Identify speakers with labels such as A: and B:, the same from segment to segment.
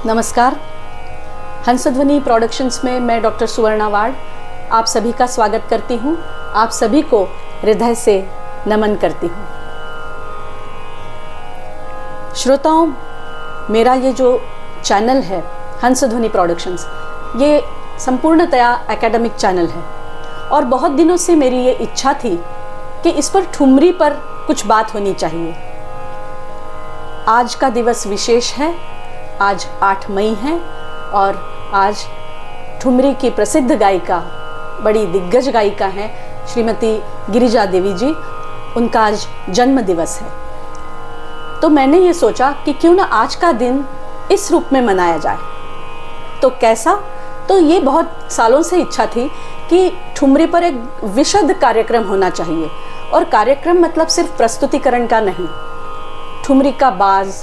A: नमस्कार, हंसध्वनि प्रोडक्शंस में मैं डॉक्टर सुवर्णा वार्ड आप सभी का स्वागत करती हूँ। आप सभी को हृदय से नमन करती हूँ। श्रोताओं, मेरा ये जो चैनल है हंसध्वनि प्रोडक्शंस, ये संपूर्णतया एकेडमिक चैनल है और बहुत दिनों से मेरी ये इच्छा थी कि इस पर ठुमरी पर कुछ बात होनी चाहिए। आज का दिवस विशेष है। आज 8 मई है और आज ठुमरी की प्रसिद्ध गायिका, बड़ी दिग्गज गायिका हैं श्रीमती गिरिजा देवी जी, उनका आज जन्म दिवस है। तो मैंने ये सोचा कि क्यों ना आज का दिन इस रूप में मनाया जाए। तो कैसा? तो ये बहुत सालों से इच्छा थी कि ठुमरी पर एक विशद कार्यक्रम होना चाहिए, और कार्यक्रम मतलब सिर्फ प्रस्तुतिकरण का नहीं। ठुमरी का बाज,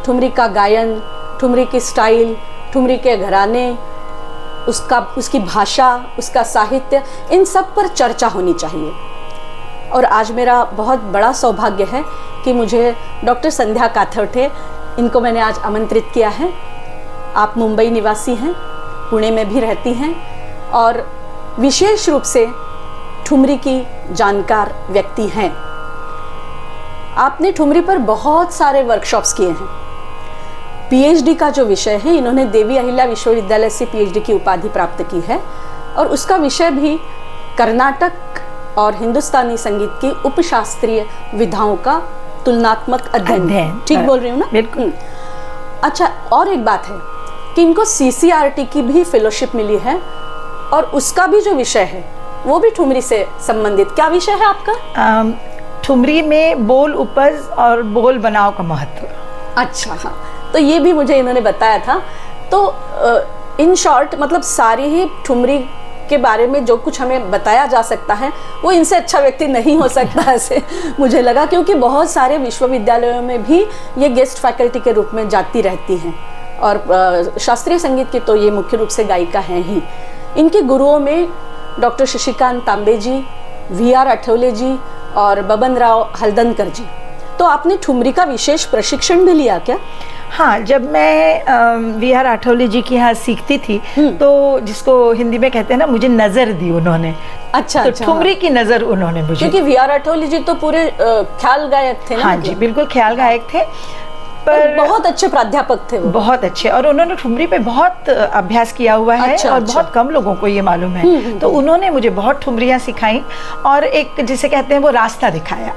A: ठुमरी का गायन, ठुमरी की स्टाइल, ठुमरी के घराने, उसकी भाषा, उसका साहित्य, इन सब पर चर्चा होनी चाहिए। और आज मेरा बहुत बड़ा सौभाग्य है कि मुझे डॉक्टर संध्या काथरटे, इनको मैंने आज आमंत्रित किया है। आप मुंबई निवासी हैं, पुणे में भी रहती हैं और विशेष रूप से ठुमरी की जानकार व्यक्ति हैं। आपने ठुमरी पर बहुत सारे वर्कशॉप्स किए हैं। पीएचडी का जो विषय है, इन्होंने देवी अहिल्या विश्वविद्यालय से पीएचडी की उपाधि प्राप्त की है और उसका विषय भी कर्नाटक और हिंदुस्तानी संगीत की उपशास्त्रीय विधाओं का तुलनात्मक अध्ययन। ठीक बोल रही हूँ ना?
B: बिल्कुल।
A: अच्छा, और एक बात है कि इनको सीसीआरटी की भी फेलोशिप मिली है और उसका भी जो विषय है वो भी ठुमरी से संबंधित। क्या विषय है आपका?
B: ठुमरी में बोल उपज और बोल बनाव का महत्व।
A: अच्छा, हाँ, तो ये भी मुझे इन्होंने बताया था। तो इन शॉर्ट मतलब सारी ही ठुमरी के बारे में जो कुछ हमें बताया जा सकता है वो इनसे अच्छा व्यक्ति नहीं हो सकता ऐसे मुझे लगा, क्योंकि बहुत सारे विश्वविद्यालयों में भी ये गेस्ट फैकल्टी के रूप में जाती रहती हैं और शास्त्रीय संगीत की तो ये मुख्य रूप से गायिका हैं ही। इनके गुरुओं में डॉक्टर शशिकांत तांबे जी, वी.आर. आठवले जी और बबन राव हल्दनकर जी। तो आपने ठुमरी का विशेष प्रशिक्षण भी लिया क्या?
B: हाँ, जब मैं वी.आर. आठवले जी के यहाँ सीखती थी तो जिसको हिंदी में कहते हैं ना, मुझे नज़र दी उन्होंने।
A: अच्छा,
B: तो
A: अच्छा,
B: ठुमरी की नज़र उन्होंने मुझे,
A: क्योंकि वी.आर. आठवले जी तो पूरे ख्याल गायक थे ना?
B: हाँ जी, बिल्कुल ख्याल गायक थे, पर
A: बहुत अच्छे प्राध्यापक थे वो।
B: बहुत अच्छे, और उन्होंने ठुमरी पे बहुत अभ्यास किया हुआ है।
A: अच्छा,
B: और
A: अच्छा।
B: बहुत कम लोगों को ये मालूम है। तो उन्होंने मुझे बहुत ठुमरियाँ सिखाई और एक जिसे कहते हैं वो रास्ता दिखाया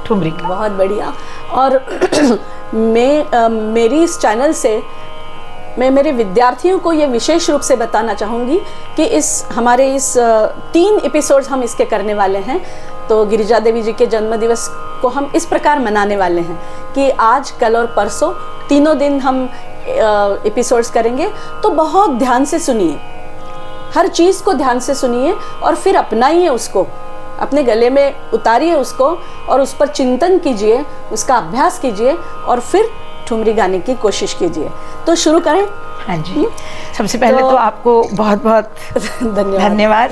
B: ठुमरी का।
A: बहुत बढ़िया। और मेरी इस चैनल से मैं मेरे विद्यार्थियों को ये विशेष रूप से बताना चाहूँगी कि हमारे इस 3 एपिसोड्स हम इसके करने वाले हैं। तो गिरिजा देवी जी के जन्म दिवस को हम इस प्रकार मनाने वाले हैं कि आज, कल और परसों तीनों दिन हम एपिसोड्स करेंगे। तो बहुत ध्यान से सुनिए, हर चीज़ को ध्यान से सुनिए और फिर अपनाइए उसको, अपने गले में उतारिए उसको और उस पर चिंतन कीजिए, उसका अभ्यास कीजिए और फिर ठुमरी गाने की कोशिश कीजिए। तो शुरू करें?
B: हाँ जी। सबसे पहले तो आपको बहुत बहुत धन्यवाद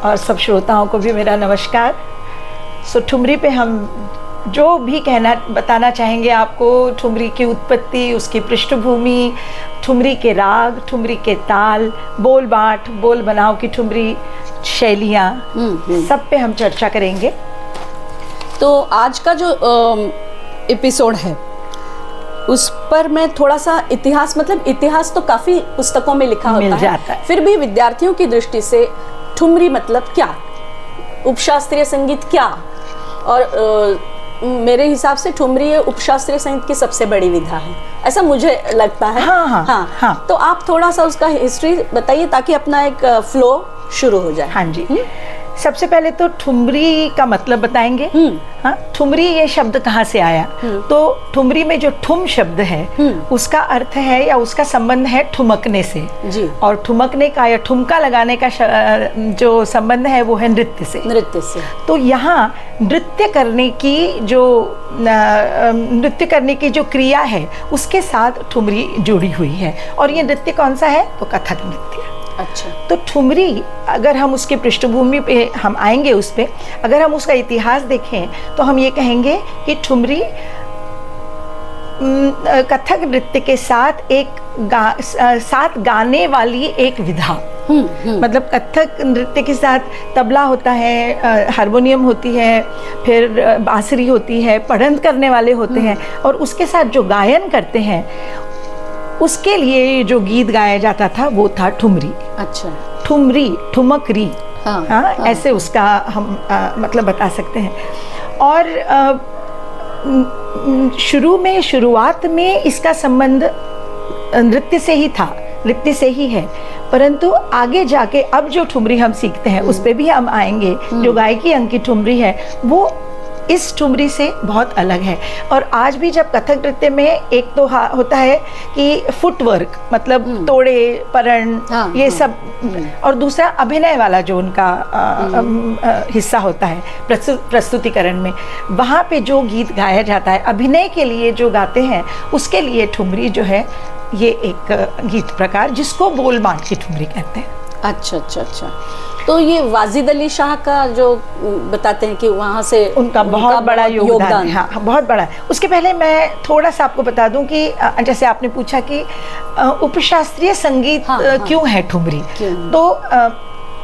B: और सब श्रोताओं को भी मेरा नमस्कार। सो ठुमरी पे हम जो भी बताना चाहेंगे आपको, ठुमरी की उत्पत्ति, उसकी पृष्ठभूमि, ठुमरी के राग, ठुमरी के ताल, बोल बाँट, बोल बनाव की ठुमरी शैलियाँ, सब पे हम चर्चा करेंगे।
A: तो आज का जो एपिसोड है उस पर मैं थोड़ा सा इतिहास, मतलब इतिहास तो काफ़ी पुस्तकों में लिखा होता है, फिर भी विद्यार्थियों की दृष्टि से ठुमरी मतलब क्या, उपशास्त्रीय संगीत क्या, और मेरे हिसाब से ठुमरी उपशास्त्रीय संगीत की सबसे बड़ी विधा है, ऐसा मुझे लगता है। हाँ। तो आप थोड़ा सा उसका हिस्ट्री बताइए ताकि अपना एक फ्लो शुरू हो जाए।
B: हाँ जी। सबसे पहले तो ठुमरी का मतलब बताएंगे। हाँ, ठुमरी ये शब्द कहाँ से आया? तो ठुमरी में जो ठुम शब्द है उसका अर्थ है या उसका संबंध है ठुमकने से
A: जी।
B: और ठुमकने का या ठुमका लगाने का जो संबंध है वो है नृत्य से। तो यहाँ नृत्य करने की जो क्रिया है उसके साथ ठुमरी जुड़ी हुई है। और ये नृत्य कौन सा है? तो कथक नृत्य।
A: अच्छा।
B: तो ठुमरी, अगर हम उसके पृष्ठभूमि पे हम आएंगे, उस पे अगर हम उसका इतिहास देखें तो हम ये कहेंगे कि ठुमरी कथक नृत्य के साथ साथ गाने वाली एक विधा। मतलब कथक नृत्य के साथ तबला होता है, हारमोनियम होती है, फिर बांसुरी होती है, पढ़ंत करने वाले होते हैं, और उसके साथ जो गायन करते हैं उसके लिए जो गीत गाया जाता था वो था ठुमरी।
A: अच्छा।
B: ठुमरी, ठुमकरी,
A: हाँ,
B: हाँ, ऐसे उसका हम मतलब बता सकते हैं। और शुरुआत में इसका संबंध नृत्य से ही था, नृत्य से ही है, परंतु आगे जाके अब जो ठुमरी हम सीखते हैं उस पे भी हम आएंगे। जो गायकी अंग की ठुमरी है वो इस ठुमरी से बहुत अलग है। और आज भी जब कथक नृत्य में एक तो होता है कि फुटवर्क, मतलब तोड़े, परण, ये सब, और दूसरा अभिनय वाला जो उनका हिस्सा होता है प्रस्तुतिकरण में, वहाँ पे जो गीत गाया जाता है अभिनय के लिए जो गाते हैं उसके लिए ठुमरी जो है ये एक गीत प्रकार जिसको बोलबान की ठुमरी कहते हैं।
A: अच्छा अच्छा अच्छा। तो ये वाजिद अली शाह का जो बताते हैं कि वहाँ से
B: उनका बहुत बड़ा योगदान है। हाँ, बहुत बड़ा है। उसके पहले मैं थोड़ा सा आपको बता दूं कि जैसे आपने पूछा कि उपशास्त्रीय संगीत क्यों है ठुमरी, तो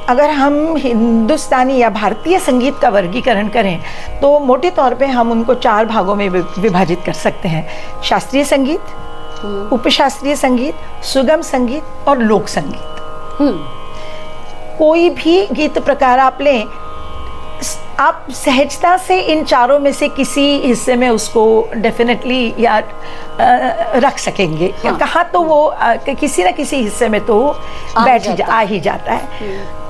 B: अगर हम हिंदुस्तानी या भारतीय संगीत का वर्गीकरण करें तो मोटे तौर पे हम उनको 4 भागों में विभाजित कर सकते हैं: शास्त्रीय संगीत, उपशास्त्रीय संगीत, सुगम संगीत और लोक संगीत। कोई भी गीत प्रकार आप लें, आप सहजता से इन चारों में से किसी हिस्से में उसको डेफिनेटली या रख सकेंगे। हाँ। कहाँ तो वो किसी न किसी हिस्से में तो आ ही जाता है।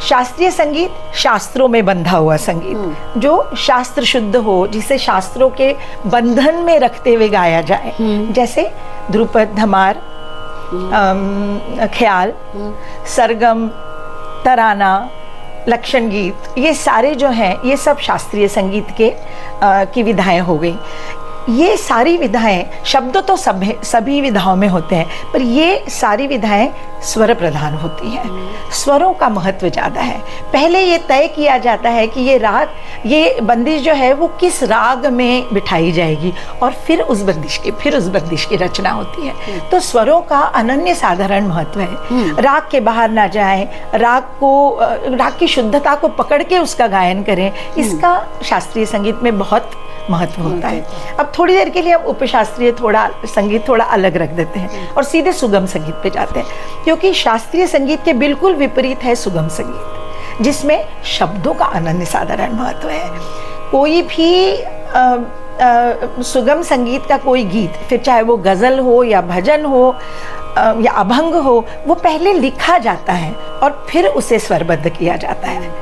B: शास्त्रीय संगीत शास्त्रों में बंधा हुआ संगीत, जो शास्त्र शुद्ध हो, जिसे शास्त्रों के बंधन में रखते हुए गाया जाए, जैसे ध्रुपद, धमार, ख्याल, सरगम, तराना, लक्षण गीत, ये सारे जो हैं ये सब शास्त्रीय संगीत के की विधाएं हो गई। ये सारी विधाएं, शब्द तो सभी विधाओं में होते हैं, पर ये सारी विधाएं स्वर प्रधान होती हैं। स्वरों का महत्व ज़्यादा है। पहले ये तय किया जाता है कि ये राग, ये बंदिश जो है वो किस राग में बिठाई जाएगी, और फिर उस बंदिश की रचना होती है। तो स्वरों का अनन्य साधारण महत्व है। राग के बाहर ना जाएं, राग की शुद्धता को पकड़ के उसका गायन करें, इसका शास्त्रीय संगीत में बहुत महत्व होता है। अब थोड़ी देर के लिए हम उपशास्त्रीय संगीत थोड़ा अलग रख देते हैं और सीधे सुगम संगीत पे जाते हैं, क्योंकि शास्त्रीय संगीत के बिल्कुल विपरीत है सुगम संगीत, जिसमें शब्दों का अनन्य साधारण महत्व है। कोई भी सुगम संगीत का कोई गीत, फिर चाहे वो गजल हो या भजन हो या अभंग हो, वो पहले लिखा जाता है और फिर उसे स्वरबद्ध किया जाता है।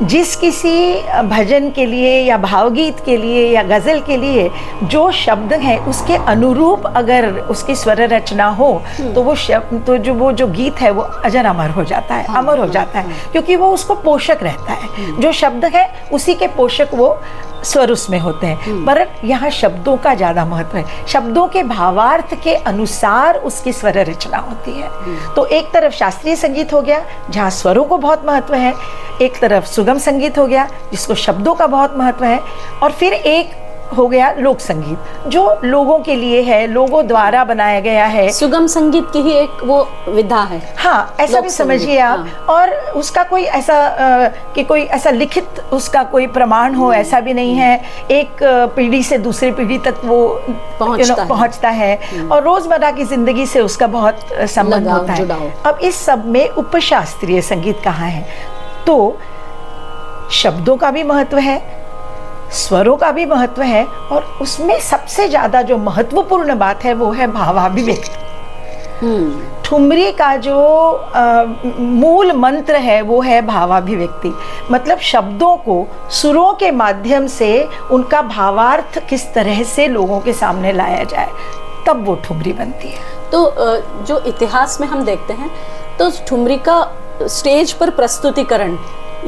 B: जिस किसी भजन के लिए या भावगीत के लिए या गज़ल के लिए जो शब्द हैं उसके अनुरूप अगर उसकी स्वर रचना हो तो वो शब्द, तो जो गीत है वो अजर अमर हो जाता है, अमर हो जाता है, क्योंकि वो उसको पोषक रहता है। जो शब्द है उसी के पोषक वो स्वर उसमें होते हैं। पर यहाँ शब्दों का ज़्यादा महत्व है। शब्दों के भावार्थ के अनुसार उसकी स्वर रचना होती है। तो एक तरफ शास्त्रीय संगीत हो गया जहाँ स्वरों को बहुत महत्व है, एक तरफ सुगम संगीत हो गया जिसको शब्दों का बहुत महत्व है, और फिर एक हो गया लोक संगीत जो लोगों के लिए है, लोगों द्वारा बनाया गया है।
A: सुगम संगीत की ही एक वो विधा है।
B: हाँ, ऐसा भी समझिए आप। हाँ। और उसका कोई ऐसा कि कोई ऐसा लिखित उसका कोई प्रमाण हो, ऐसा भी नहीं है। एक पीढ़ी से दूसरी पीढ़ी तक वो पहुंचता है और रोजमर्रा की जिंदगी से उसका बहुत संबंध होता है। अब इस सब में उपशास्त्रीय संगीत कहाँ है? तो शब्दों का भी महत्व है, स्वरों का भी महत्व है, और उसमें सबसे ज्यादा जो महत्वपूर्ण बात है वो है भावाभिव्यक्ति। ठुमरी का जो मूल मंत्र है वो है भावाभिव्यक्ति। मतलब शब्दों को सुरों के माध्यम से उनका भावार्थ किस तरह से लोगों के सामने लाया जाए, तब वो ठुमरी बनती है।
A: तो जो इतिहास में हम देखते हैं तो ठुमरी का स्टेज पर प्रस्तुतिकरण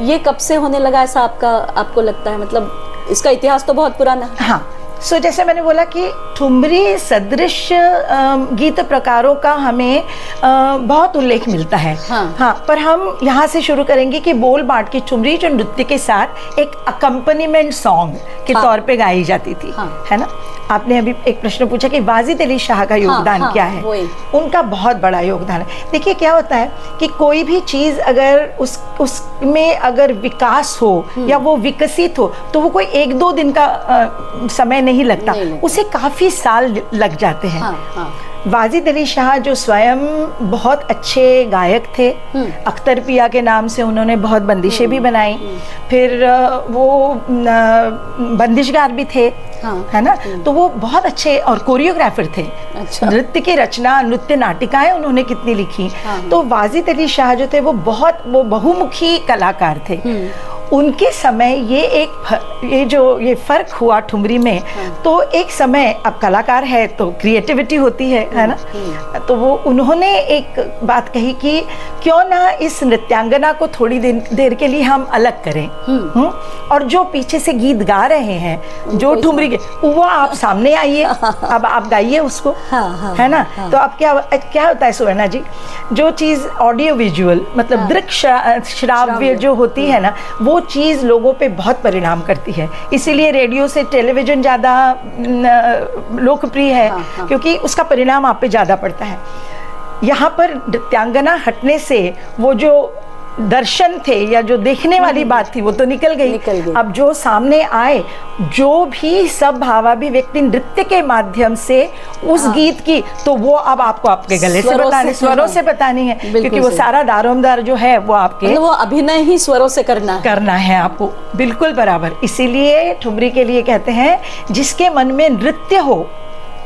A: ये कब से होने लगा, ऐसा आपको लगता है? मतलब इसका इतिहास तो बहुत पुराना है।
B: हाँ, जैसे मैंने बोला कि ठुमरी सदृश गीत प्रकारों का हमें बहुत उल्लेख मिलता है। हाँ, पर हम यहाँ से शुरू करेंगे कि बोल बाट की ठुमरी जो नृत्य के साथ एक अकम्पनीमेंट सॉन्ग के तौर पे गाई जाती थी, है ना। आपने अभी एक प्रश्न पूछा कि वाजिद अली शाह का योगदान क्या है। उनका बहुत बड़ा योगदान है। देखिए क्या होता है कि कोई भी चीज़ अगर उसमें अगर विकास हो या वो विकसित हो तो वो कोई 1-2 दिन का समय नहीं लगता, उसे काफ़ी साल लग जाते हैं। वाजिद अली शाह जो स्वयं बहुत अच्छे गायक थे, अख्तर पिया के नाम से उन्होंने बहुत बंदिशें भी बनाई, फिर वो बंदिशगार भी थे, है ना। तो वो बहुत अच्छे और कोरियोग्राफर थे। अच्छा। नृत्य की रचना, नृत्य नाटिकाएं उन्होंने कितनी लिखी। तो वाजिद अली शाह जो थे वो बहुमुखी कलाकार थे। उनके समय ये फर्क हुआ ठुमरी में। तो एक समय, अब कलाकार है तो क्रिएटिविटी होती है ना। तो वो उन्होंने एक बात कही कि क्यों ना इस नृत्यांगना को थोड़ी देर के लिए हम अलग करें, और जो पीछे से गीत गा रहे हैं जो ठुमरी के, वो आप सामने आइए, अब आप गाइए उसको, है ना। तो अब क्या होता है सुवर्णा जी, जो चीज़ ऑडियो विजुअल मतलब दृश्य श्राव्य जो होती है ना, वो चीज़ लोगों पे बहुत परिणाम करती है। इसीलिए रेडियो से टेलीविज़न ज़्यादा लोकप्रिय है, क्योंकि उसका परिणाम आप पे ज़्यादा पड़ता है। यहाँ पर नृत्यांगना हटने से वो जो दर्शन थे या जो देखने वाली बात थी वो तो निकल गई। अब जो सामने आए, जो भी सब भावाभिव्यक्ति नृत्य के माध्यम से उस गीत की, तो वो अब आपको आपके गले से बतानी, स्वरों से बतानी है, क्योंकि वो सारा दारोमदार जो है वो आपके,
A: वो अभिनय ही स्वरों से करना
B: है आपको, बिल्कुल बराबर। इसीलिए ठुमरी के लिए कहते हैं जिसके मन में नृत्य हो,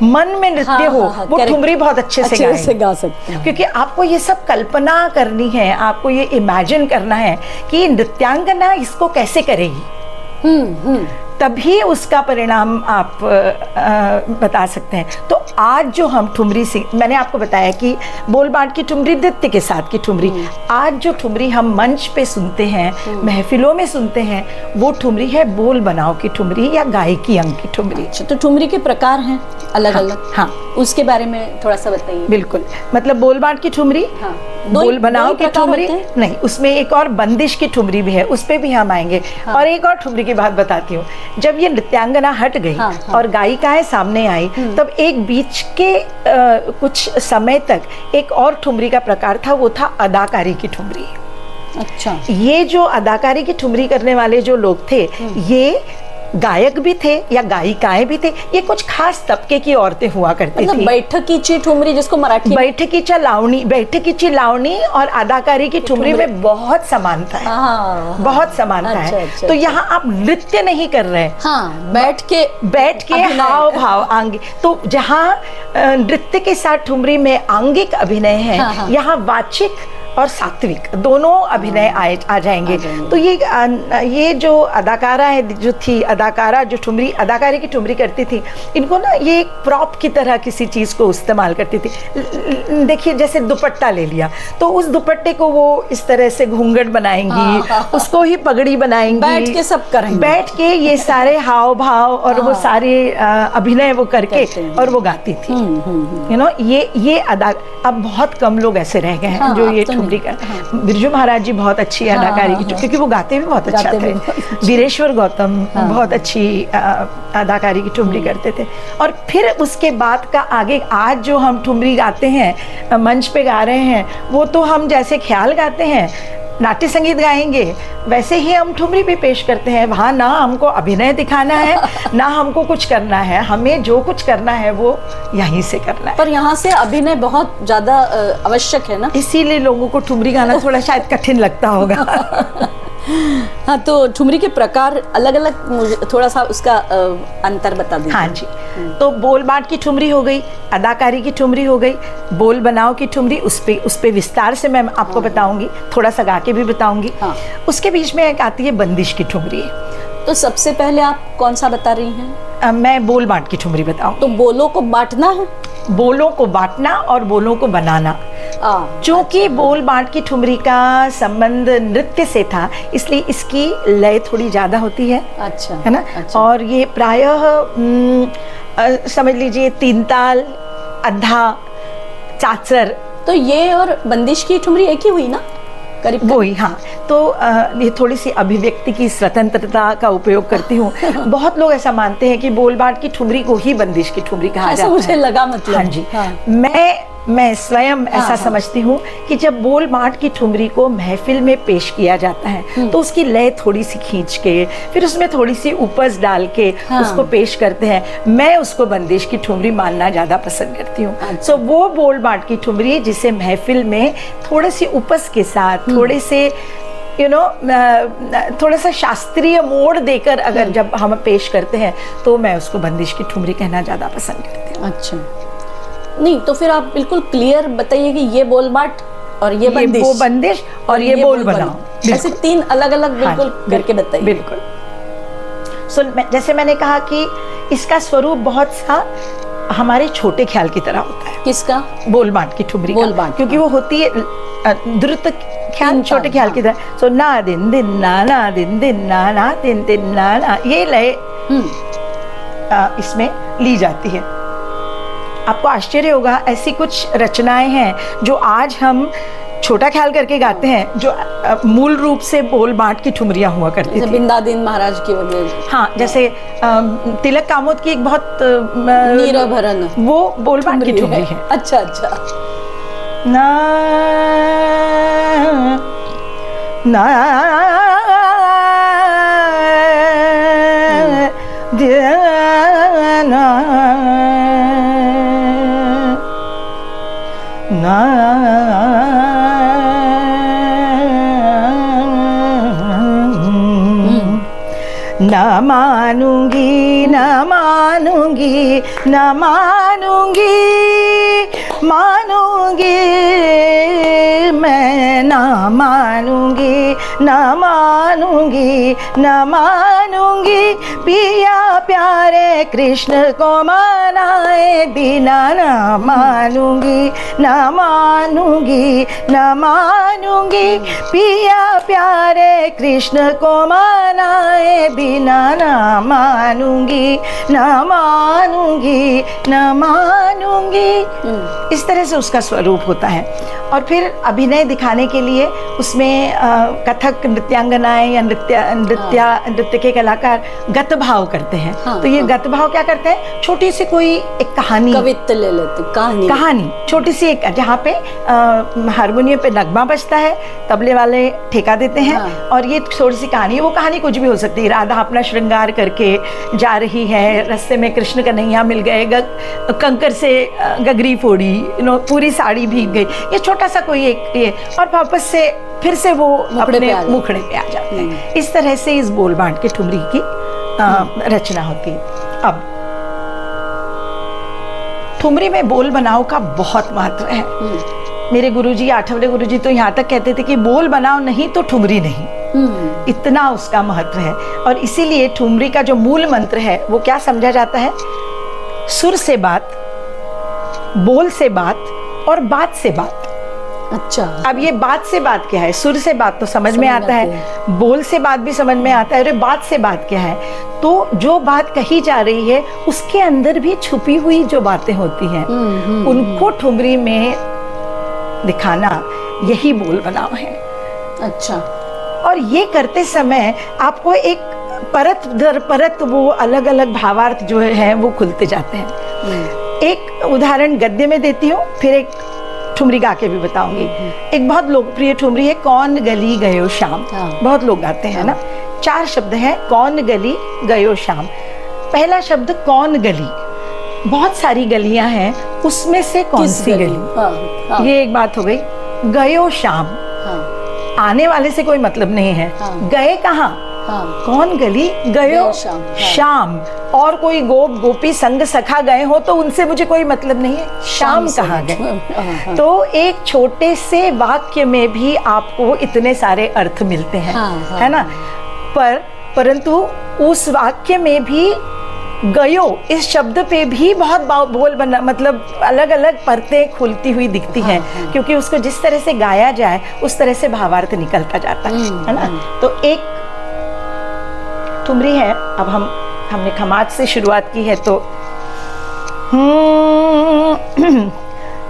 B: मन में नृत्य हो, वो ठुमरी बहुत अच्छे से गा सकते हैं। क्योंकि आपको ये सब कल्पना करनी है, आपको ये इमेजिन करना है कि नृत्यांगना इसको कैसे करेगी, तभी उसका परिणाम आप बता सकते हैं। तो आज जो हम ठुमरी से, मैंने आपको बताया कि बोलबाट की ठुमरी नृत्य के साथ की ठुमरी, आज जो ठुमरी हम मंच पे सुनते हैं, महफिलों में सुनते हैं, वो ठुमरी है बोल बनाओ की ठुमरी या गायकी अंग की ठुमरी।
A: तो ठुमरी के प्रकार हैं अलग अलग।
B: हाँ,
A: उसके बारे में थोड़ा सा बताइए।
B: बिल्कुल, मतलब बोलबाट की ठुमरी, बोल बनाओ की ठुमरी नहीं, उसमें एक और बंदिश की ठुमरी भी है, उस पे भी हम आएंगे। और एक और ठुमरी की बात बताती हूँ। जब ये नृत्यांगना हट गई और गायिकाएं सामने आई, तब एक बीच के कुछ समय तक एक और ठुमरी का प्रकार था, वो था अदाकारी की ठुमरी।
A: अच्छा।
B: ये जो अदाकारी की ठुमरी करने वाले जो लोग थे, ये गायक भी थे या गायिकाएं भी थे। ये कुछ खास तबके की औरतें हुआ करती थी।
A: बैठकीची ठुमरी जिसको मराठी
B: बैठकीची लावणी और अदाकारी की ठुमरी में बहुत समानता है, बहुत समानता है। तो यहाँ आप नृत्य नहीं कर रहे, बैठ के हाव भाव आंगिक, तो जहाँ नृत्य के साथ ठुमरी में आंगिक अभिनय है, यहाँ वाचिक और सात्विक दोनों अभिनय आ जाएंगे। तो ये जो अदाकारा है, जो थी अदाकारा, जो ठुमरी अदाकारी की ठुमरी करती थी, इनको ना ये एक प्रॉप की तरह किसी चीज़ को इस्तेमाल करती थी। देखिए जैसे दुपट्टा ले लिया, तो उस दुपट्टे को वो इस तरह से घूंघट बनाएंगी, उसको ही पगड़ी बनाएंगी, बैठ के सब करेंगी, बैठ के ये सारे हाव भाव और वो सारे अभिनय वो करके और वो गाती थी। यू नो, ये अदा, अब बहुत कम लोग ऐसे रह गए हैं जो ये ठुमरी का। बिरजू महाराज जी बहुत अच्छी अदाकारी की, क्योंकि वो गाते भी बहुत अच्छा थे। वीरेश्वर गौतम बहुत अच्छी अदाकारी की ठुमरी करते थे। और फिर उसके बाद का आगे आज जो हम ठुमरी गाते हैं, मंच पे गा रहे हैं, वो तो हम जैसे ख्याल गाते हैं, नाट्य संगीत गाएंगे, वैसे ही हम ठुमरी भी पेश करते हैं। वहाँ ना हमको अभिनय दिखाना है, ना हमको कुछ करना है, हमें जो कुछ करना है वो यहीं से करना है।
A: पर यहाँ से अभिनय बहुत ज़्यादा आवश्यक है ना,
B: इसीलिए लोगों को ठुमरी गाना थोड़ा शायद कठिन लगता होगा।
A: हाँ, तो ठुमरी के प्रकार अलग अलग, मुझे थोड़ा सा उसका अंतर बता दीजिए।
B: हाँ जी, तो बोल बाट की ठुमरी हो गई, अदाकारी की ठुमरी हो गई, बोल बनाओ की ठुमरी, उस पे विस्तार से मैं आपको बताऊंगी, थोड़ा सा गा के भी बताऊंगी। उसके बीच में एक आती है बंदिश की ठुमरी।
A: तो सबसे पहले आप कौन सा बता रही हैं?
B: मैं बोल बाट की ठुमरी बताऊँ।
A: तो बोलों को बांटना है,
B: बोलों को बांटना और बोलों को बनाना। क्योंकि बोल बाँट की ठुमरी का संबंध नृत्य से था, इसलिए इसकी लय थोड़ी ज़्यादा होती है।
A: अच्छा,
B: है ना।
A: अच्छा।
B: और ये प्रायः समझ लीजिए 3 ताल, अद्धा, चाचर।
A: तो ये और बंदिश की ठुमरी एक ही हुई ना, करीब?
B: वही, हाँ। तो ये थोड़ी सी अभिव्यक्ति की स्वतंत्रता का उपयोग करती हूँ। बहुत लोग ऐसा मानते हैं कि बोल बाँट की ठुमरी को ही बंदिश की ठुमरी कहा जाता है।
A: मुझे लगा, मतलब।
B: हाँ जी।
A: हाँ।
B: मैं स्वयं ऐसा समझती हूँ कि जब बोल बाँट की ठुमरी को महफिल में पेश किया जाता है तो उसकी लय थोड़ी सी खींच के, फिर उसमें थोड़ी सी उपज डाल के उसको पेश करते हैं। मैं उसको बंदिश की ठुमरी मानना ज़्यादा पसंद करती हूँ। सो वो बोल बाँट की ठुमरी जिसे महफिल में थोड़ी सी उपज के साथ, थोड़े से थोड़ा सा शास्त्रीय मोड़ देकर अगर जब हम पेश करते हैं तो मैं उसको बंदिश की ठुमरी कहना ज़्यादा पसंद करती हूँ।
A: अच्छा, नहीं तो फिर आप बिल्कुल क्लियर बताइए कि ये बोल बाट और ये बंदिश,
B: वो बंदिश और ये बोल बनाओ,
A: ऐसे 3 अलग अलग बिल्कुल करके बताइए।
B: बिल्कुल। जैसे मैंने कहा कि इसका स्वरूप बहुत सा हमारे छोटे ख्याल की तरह होता है।
A: किसका?
B: बोल बाँट की ठुमरी का, क्योंकि वो होती है द्रुत ख्याल, छोटे ख्याल की तरह। सो ना दिन दिन ना दिन दिन ना दिन दिन ना, ये लय इसमें ली जाती है। आपको आश्चर्य होगा, ऐसी कुछ रचनाएं हैं जो आज हम छोटा ख्याल करके गाते हैं, जो मूल रूप से बोल बाँट की ठुमरियां हुआ करती थी।
A: बिंदादीन महाराज की वगैरह।
B: हाँ, जैसे तिलक कामोद की एक बहुत
A: नीरभरन,
B: वो बोल बाँट की ठुमरी है।
A: अच्छा अच्छा।
B: ना ना ना ना मानूंगी ना मानूंगी ना मानूंगी, मानूंगी मैं ना मानूंगी ना मानूंगी ना मानूंगी, पिया प्यारे कृष्ण को मनाए बिना ना मानूंगी ना मानूंगी ना मानूंगी, पिया प्यारे कृष्ण को मनाए बिना ना मानूंगी ना मानूंगी ना मानूंगी। इस तरह से उसका स्वरूप होता है। और फिर अभिनय दिखाने के लिए उसमें कथक नृत्यांगनाएं या नृत्य के कलाकार गत भाव करते हैं। तो ये गत भाव क्या करते हैं, छोटी सी कोई एक कहानी,
A: कवित्त ले लेते,
B: कहानी छोटी सी एक, जहाँ पे हारमोनियम पे नगमा बजता है, तबले वाले ठेका देते हैं और ये थोड़ी सी कहानी, वो कहानी कुछ भी हो सकती है। राधा अपना श्रृंगार करके जा रही है, रास्ते में कृष्ण कन्हैया मिल गए, कंकर से गगरी फोड़ी, पूरी साड़ी भीग गई, ये छोटा सा कोई एक ये, और वापस से फिर से वो अपने मुखड़े पे आ जाते हैं। इस तरह से इस बोल बाँट के ठुमरी की रचना होती है। अब ठुमरी में बोल बनाओ का बहुत महत्व है। मेरे गुरुजी, आठवले गुरुजी तो यहाँ तक कहते थे कि बोल बनाओ नहीं तो ठुमरी नहीं, इतना उसका महत्व है। और इसीलिए ठुमरी का जो मूल मंत्र है वो क्या समझा जाता है, सुर से बात, बोल से बात और बात से बात।
A: अच्छा,
B: अब ये बात से बात क्या है? सुर से बात तो समझ में आता है, बोल से बात भी समझ में आता है, और बात से बात क्या है? तो जो बात कही जा रही है उसके अंदर भी छुपी हुई जो बातें होती हैं उनको ठुमरी में दिखाना, यही बोल बनाओ है।
A: अच्छा,
B: और ये करते समय आपको एक परत दर परत वो अलग अलग भावार्थ जो है वो खुलते जाते हैं। एक उदाहरण गद्य में देती हूँ, फिर एक ठुमरी गा के भी बताऊंगी। एक बहुत लोकप्रिय ठुमरी है, कौन गली गयो शाम, बहुत लोग गाते हैं ना। 4 शब्द हैं, कौन गली गयो शाम। पहला शब्द कौन गली, बहुत सारी गलियां हैं, उसमें से कौन सी गली, ये एक बात हो गई। गयो शाम, आने वाले से कोई मतलब नहीं है, गए कहाँ, कौन गली गयो शाम। और कोई गोप गोपी संग सखा गए हो तो उनसे मुझे कोई मतलब नहीं है, शाम कहाँ गए। तो एक छोटे से वाक्य में भी आपको इतने सारे अर्थ मिलते हैं, है ना। परंतु उस वाक्य में भी गयो इस शब्द पे भी बहुत बोल बना, मतलब अलग अलग परतें खुलती हुई दिखती हैं, क्योंकि उसको जिस तरह से गाया जाए उस तरह से भावार्थ निकलता जाता है ना। तो एक ठुमरी है, अब हमने खमाज से शुरुआत की है, तो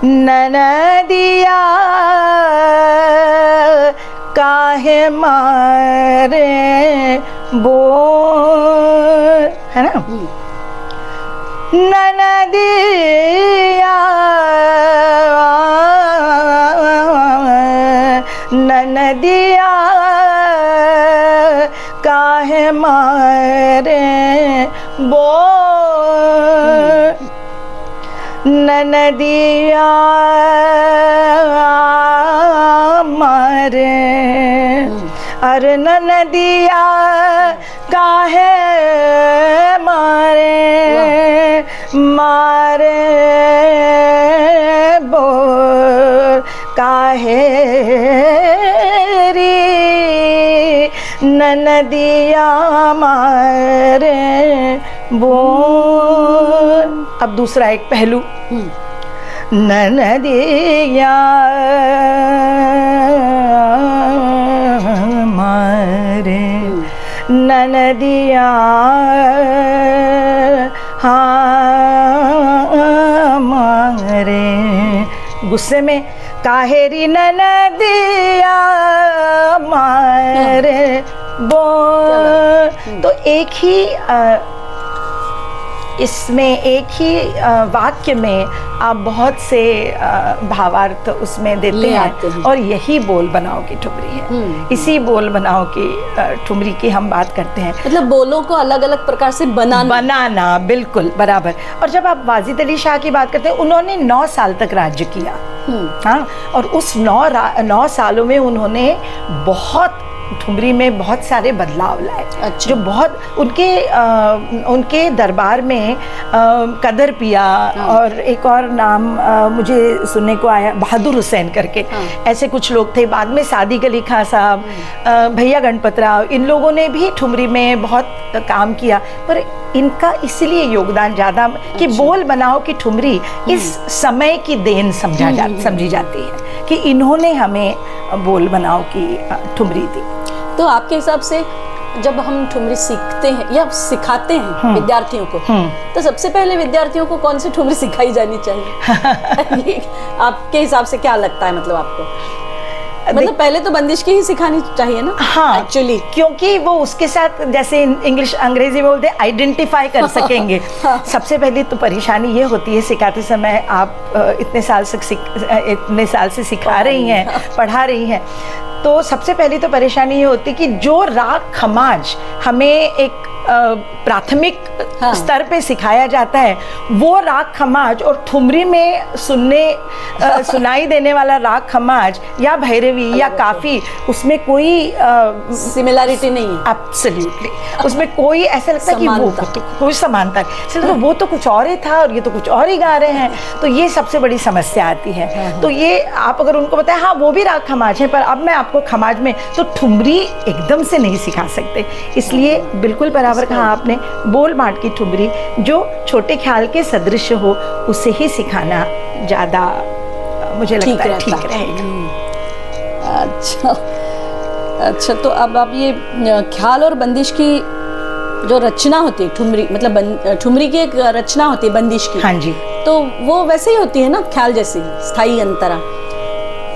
B: ननदिया काहे मारे बोल, है ना। ननदिया ननदिया काहे मारे बोल, ननदिया मारे, अरे ननदिया काहे मारे मारे बोल, काहे री ननदिया मारे बोल। अब दूसरा एक पहलू, ननदिया मारे, ननदिया मारे, गुस्से में काहेरी ननदिया मारे बोल। तो एक ही इसमें एक ही वाक्य में आप बहुत से भावार्थ उसमें देते हैं, और यही बोल बनाओ की ठुमरी है। इसी बोल बनाओ की ठुमरी की हम बात करते हैं,
A: मतलब बोलों को अलग अलग प्रकार से बनाना।
B: बिल्कुल बराबर। और जब आप वाजिद अली शाह की बात करते हैं, उन्होंने 9 साल तक राज्य किया, हाँ, और उस 9 सालों में उन्होंने बहुत ठुमरी में बहुत सारे बदलाव लाए। अच्छा। जो बहुत उनके दरबार में कदर पिया, और एक और नाम मुझे सुनने को आया बहादुर हुसैन करके, ऐसे कुछ लोग थे। बाद में सादिक अली खां साहब, भैया गणपत राव, इन लोगों ने भी ठुमरी में बहुत काम किया, पर इनका इसलिए योगदान ज़्यादा कि बोल बनाओ की ठुमरी इस समय की देन समझी जाती है कि इन्होंने हमें बोल बनाओ की ठुमरी दी।
A: तो आपके हिसाब से जब हम ठुमरी सीखते हैं या सिखाते हैं विद्यार्थियों को, तो सबसे पहले विद्यार्थियों को कौन सी ठुमरी सिखाई जानी चाहिए? आपके हिसाब से क्या लगता है, मतलब आपको? मतलब पहले तो बंदिश की ही सिखानी चाहिए ना,
B: हाँ,
A: एक्चुअली,
B: क्योंकि वो उसके साथ जैसे अंग्रेजी बोलते हैं आइडेंटिफाई कर सकेंगे। सबसे पहली तो परेशानी ये होती है, सिखाते समय आप इतने साल से सिखा रही हैं, पढ़ा रही हैं, तो सबसे पहली तो परेशानी ये होती कि जो राग खमाज हमें एक प्राथमिक स्तर पे सिखाया जाता है, वो राग खमाज और ठुमरी में सुनाई देने वाला राग खमाज या भैरवी या काफी, उसमें कोई
A: सिमिलैरिटी नहीं है।
B: एब्सोल्युटली, उसमें कोई ऐसा लगता है कि वो तो कोई समानता है, वो तो कुछ और ही था और ये तो कुछ और ही गा रहे हैं, तो ये सबसे बड़ी समस्या आती है। तो ये आप अगर उनको बताएं हाँ वो भी राग खमाज है, पर अब मैं आपको खमाज में, तो ठुमरी एकदम से नहीं सिखा सकते। इसलिए बिल्कुल बराबर कहा आपने, बोल बाँट की ठुमरी जो छोटे ख्याल के सदृश हो उसे ही सिखाना ज़्यादा मुझे लगता है ठीक रहेगा।
A: अच्छा, तो अब आप ये ख्याल और बंदिश की जो रचना होती है, ठुमरी मतलब ठुमरी की एक रचना होती है बंदिश की,
B: हाँ जी,
A: तो वो वैसे ही होती है ना ख्याल जैसी, स्थायी अंतरा,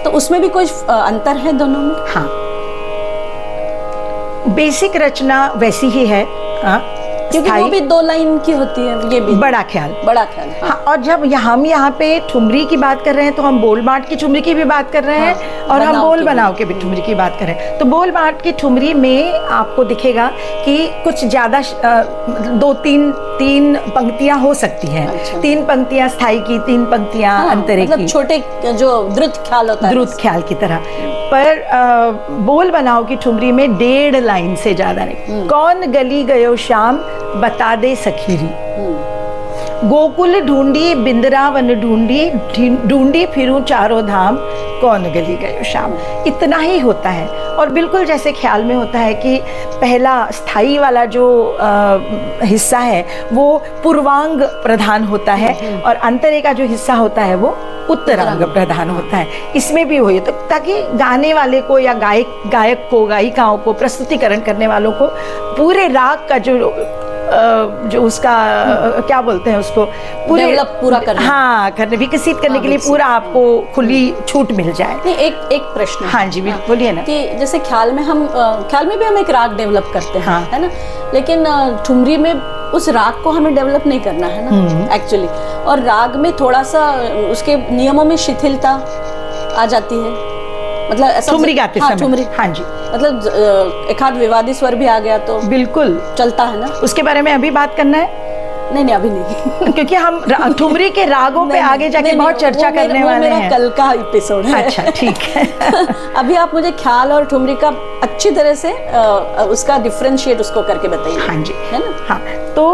A: तो उसमें भी कोई अंतर है दोनों में?
B: हाँ, बेसिक रचना वैसी ही है, हाँ,
A: क्योंकि वो भी 2 लाइन की होती है, ये भी
B: बड़ा ख्याल।
A: हाँ।
B: हाँ, और जब हम यहाँ पे ठुमरी की बात कर रहे हैं, तो हम बोल बाँट की ठुमरी की भी बात कर रहे हैं, और हम बोल बनाओ के भी ठुमरी की बात कर रहे हैं। तो बोल बाँट की ठुमरी में आपको दिखेगा कि कुछ ज़्यादा 2-3 पंक्तियाँ हो सकती हैं। अच्छा। 3 पंक्तियाँ स्थाई की, 3 पंक्तियाँ अंतरे की,
A: छोटे जो द्रुत ख्याल होता है,
B: द्रुत ख्याल की तरह। पर बोल बनाओ की ठुमरी में 1.5 लाइन से ज़्यादा नहीं। कौन गली गयो शाम बता दे सखीरी, गोकुल ढूंढी बिंद्रावन ढूंढी फिरूं चारों धाम, कौन गली गयो शाम, इतना ही होता है। और बिल्कुल जैसे ख्याल में होता है कि पहला स्थाई वाला जो हिस्सा है वो पूर्वांग प्रधान होता है और अंतरे का जो हिस्सा होता है वो उत्तरांग प्रधान होता है। इसमें भी वही तो, ताकि गाने वाले को या गायक को, गायिकाओं को, प्रस्तुतिकरण करने वालों को पूरे राग का जो उसका क्या बोलते हैं उसको पूरे
A: पूरा करने,
B: हाँ, करने विकसित करने के लिए पूरा आपको खुली छूट मिल जाए।
A: नहीं, एक प्रश्न,
B: हाँ जी बोलिए ना।
A: कि जैसे ख्याल में भी हम एक राग डेवलप करते हैं,
B: हाँ,
A: है ना, लेकिन ठुमरी में उस राग को हमें डेवलप नहीं करना है ना एक्चुअली, और राग में थोड़ा सा उसके नियमों में शिथिलता आ जाती है, मतलब ऐसा
B: ठुमरी गाते समय।
A: ठुमरी,
B: हाँ जी,
A: मतलब एक आध विवादी स्वर भी आ गया तो
B: बिल्कुल
A: चलता है ना।
B: उसके बारे में अभी बात करना है?
A: नहीं अभी नहीं
B: क्योंकि हम ठुमरी के रागों पे आगे जाके बहुत चर्चा करने वाले हैं।
A: कल का एपिसोड है।
B: अच्छा, ठीक है।
A: अभी आप मुझे ख्याल और ठुमरी का अच्छी तरह से उसका डिफरेंशिएट उसको करके बताइए।
B: हाँ जी,
A: है ना।
B: हाँ, तो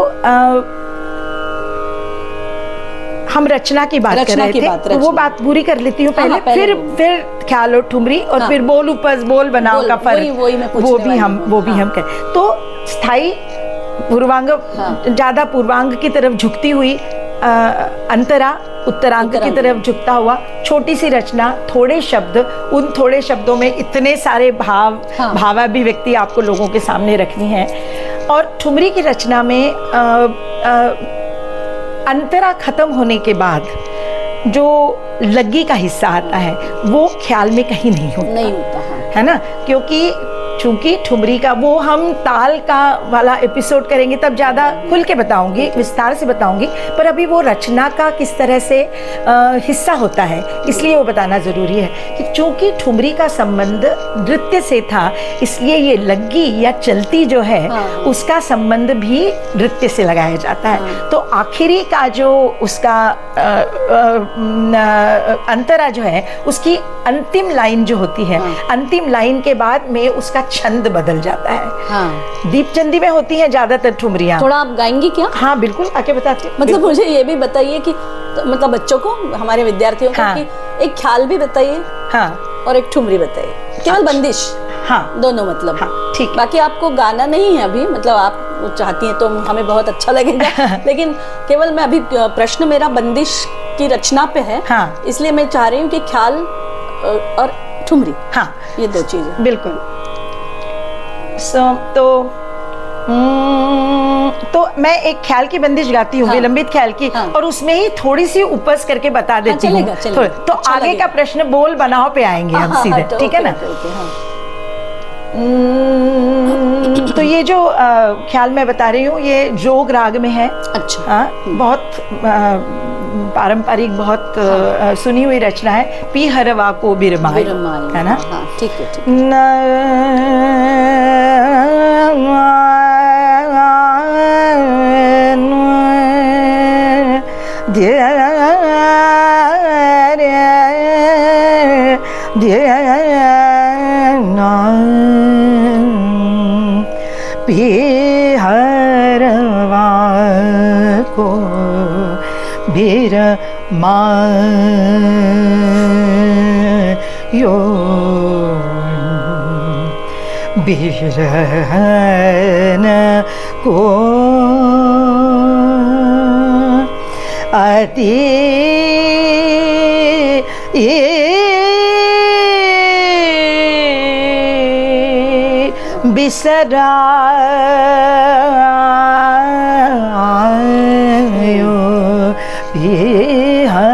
B: हम रचना की बात कर रहे थे, तो वो बात पूरी कर लेती हूँ पहले, फिर ख्याल और ठुमरी और फिर बोल उपज बोल बनाओ का फर्क, वो भी हम कहें तो स्थाई पूर्वांग, ज्यादा पूर्वांग की तरफ झुकती हुई, अंतरा उत्तरांग की तरफ झुकता हुआ, छोटी सी रचना, थोड़े शब्द, उन थोड़े शब्दों में इतने सारे भावाभिव्यक्ति आपको लोगों के सामने रखनी है। और ठुमरी की रचना में अंतरा खत्म होने के बाद जो लग्गी का हिस्सा आता है वो ख्याल में कहीं नहीं होता है ना, क्योंकि चूंकि ठुमरी का वो हम ताल का वाला एपिसोड करेंगे तब ज़्यादा खुल के बताऊंगी, विस्तार से बताऊंगी, पर अभी वो रचना का किस तरह से हिस्सा होता है इसलिए वो बताना ज़रूरी है कि चूंकि ठुमरी का संबंध नृत्य से था, इसलिए ये लग्गी या चलती जो है उसका संबंध भी नृत्य से लगाया जाता है। तो आखिरी का जो उसका अंतरा जो है, उसकी अंतिम लाइन जो होती है, अंतिम लाइन के बाद में उसका छंद बदल जाता है। दीपचंदी में होती है ज्यादातर ठुमरियां।
A: थोड़ा आप गाएंगी क्या?
B: हाँ बिल्कुल, आके बताती हूँ।
A: मतलब मुझे ये भी बताइए कि मतलब बच्चों को, हमारे विद्यार्थियों को, कि एक ख्याल भी बताइए और एक ठुमरी बताइए, केवल बंदिश, दोनों, मतलब
B: ठीक।
A: बाकी आपको गाना नहीं है अभी, मतलब आप चाहती हैं तो हमें बहुत अच्छा लगेगा। लेकिन केवल मैं अभी प्रश्न मेरा बंदिश की रचना पे है, इसलिए मैं चाह रही हूँ कि ख्याल और ठुमरी, ये दो चीजें।
B: बिल्कुल। तो मैं एक ख्याल की बंदिश गाती हूँ, विलंबित ख्याल की, और उसमें ही थोड़ी सी उपस करके बता देती हूँ। तो अच्छा, आगे का प्रश्न बोल बनाओ पे आएंगे हम सीधे, ठीक है ना। तो ये जो ख्याल मैं बता रही हूँ ये जोग राग में है।
A: अच्छा।
B: बहुत पारंपरिक, बहुत सुनी हुई रचना है। पी हरवा को बिरमाई, है ना।
A: ठीक है, ठीक।
B: हरवा को बिरमायो बिरहन को अति बिसरायो बिहरवा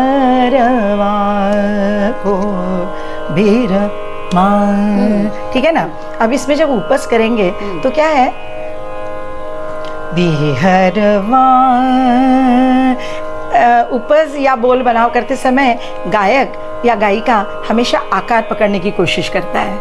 B: को बिरमा। ठीक है ना। अब इसमें जब उपस करेंगे तो क्या है, बिहरवा। उपस या बोल बनाव करते समय गायक या गायिका हमेशा आकार पकड़ने की कोशिश करता है,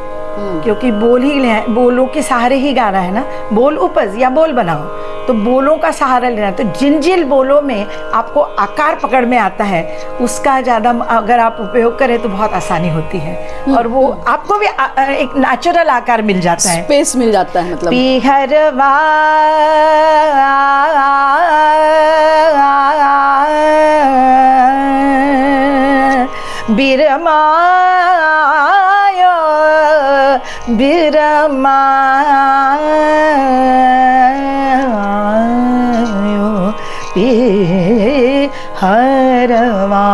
B: क्योंकि बोलों के सहारे ही गाना है ना। बोल उपज या बोल बनाओ, तो बोलों का सहारा लेना। तो जिन बोलों में आपको आकार पकड़ में आता है उसका ज़्यादा अगर आप उपयोग करें तो बहुत आसानी होती है, और वो आपको भी एक नेचुरल आकार मिल जाता है,
A: स्पेस मिल जाता है। मतलब
B: पिहरवा बिरमायो बिरमायो हरवा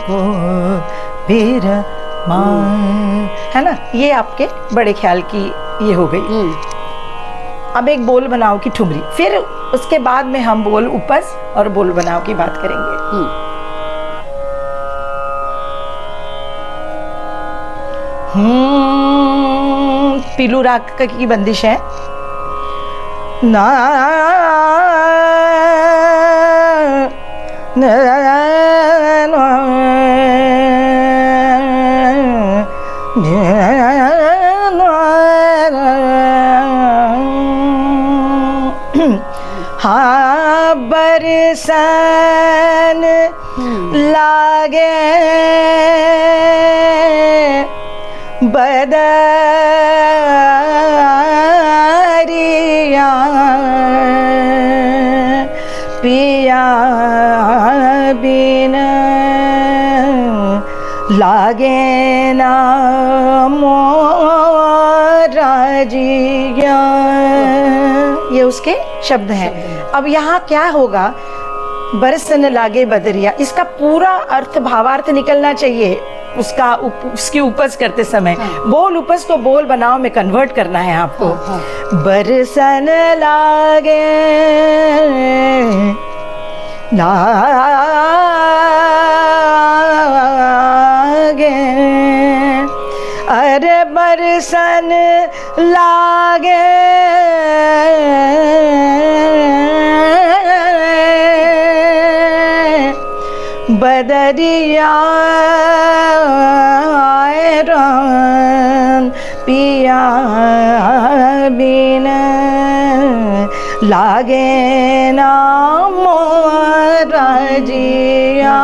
B: को बिरमा, है ना। ये आपके बड़े ख्याल की ये हो गई। अब एक बोल बनाओ की ठुमरी, फिर उसके बाद में हम बोल उपस और बोल बनाओ की बात करेंगे। पीलू राग की बंदिश है ना, हाँ बरसन लागे बदरिया पिया बिन लागे ना मोरा जिया। ये उसके शब्द हैं। अब यहाँ क्या होगा, बरसन लागे बदरिया, इसका पूरा अर्थ भावार्थ निकलना चाहिए उसका उसकी उपज करते समय। बोल उपज को बोल बनाओ में कन्वर्ट करना है आपको। बरसन लागे लागे, अरे बरसन लागे बदरिया पिया बिन लागे ना मोरा जिया।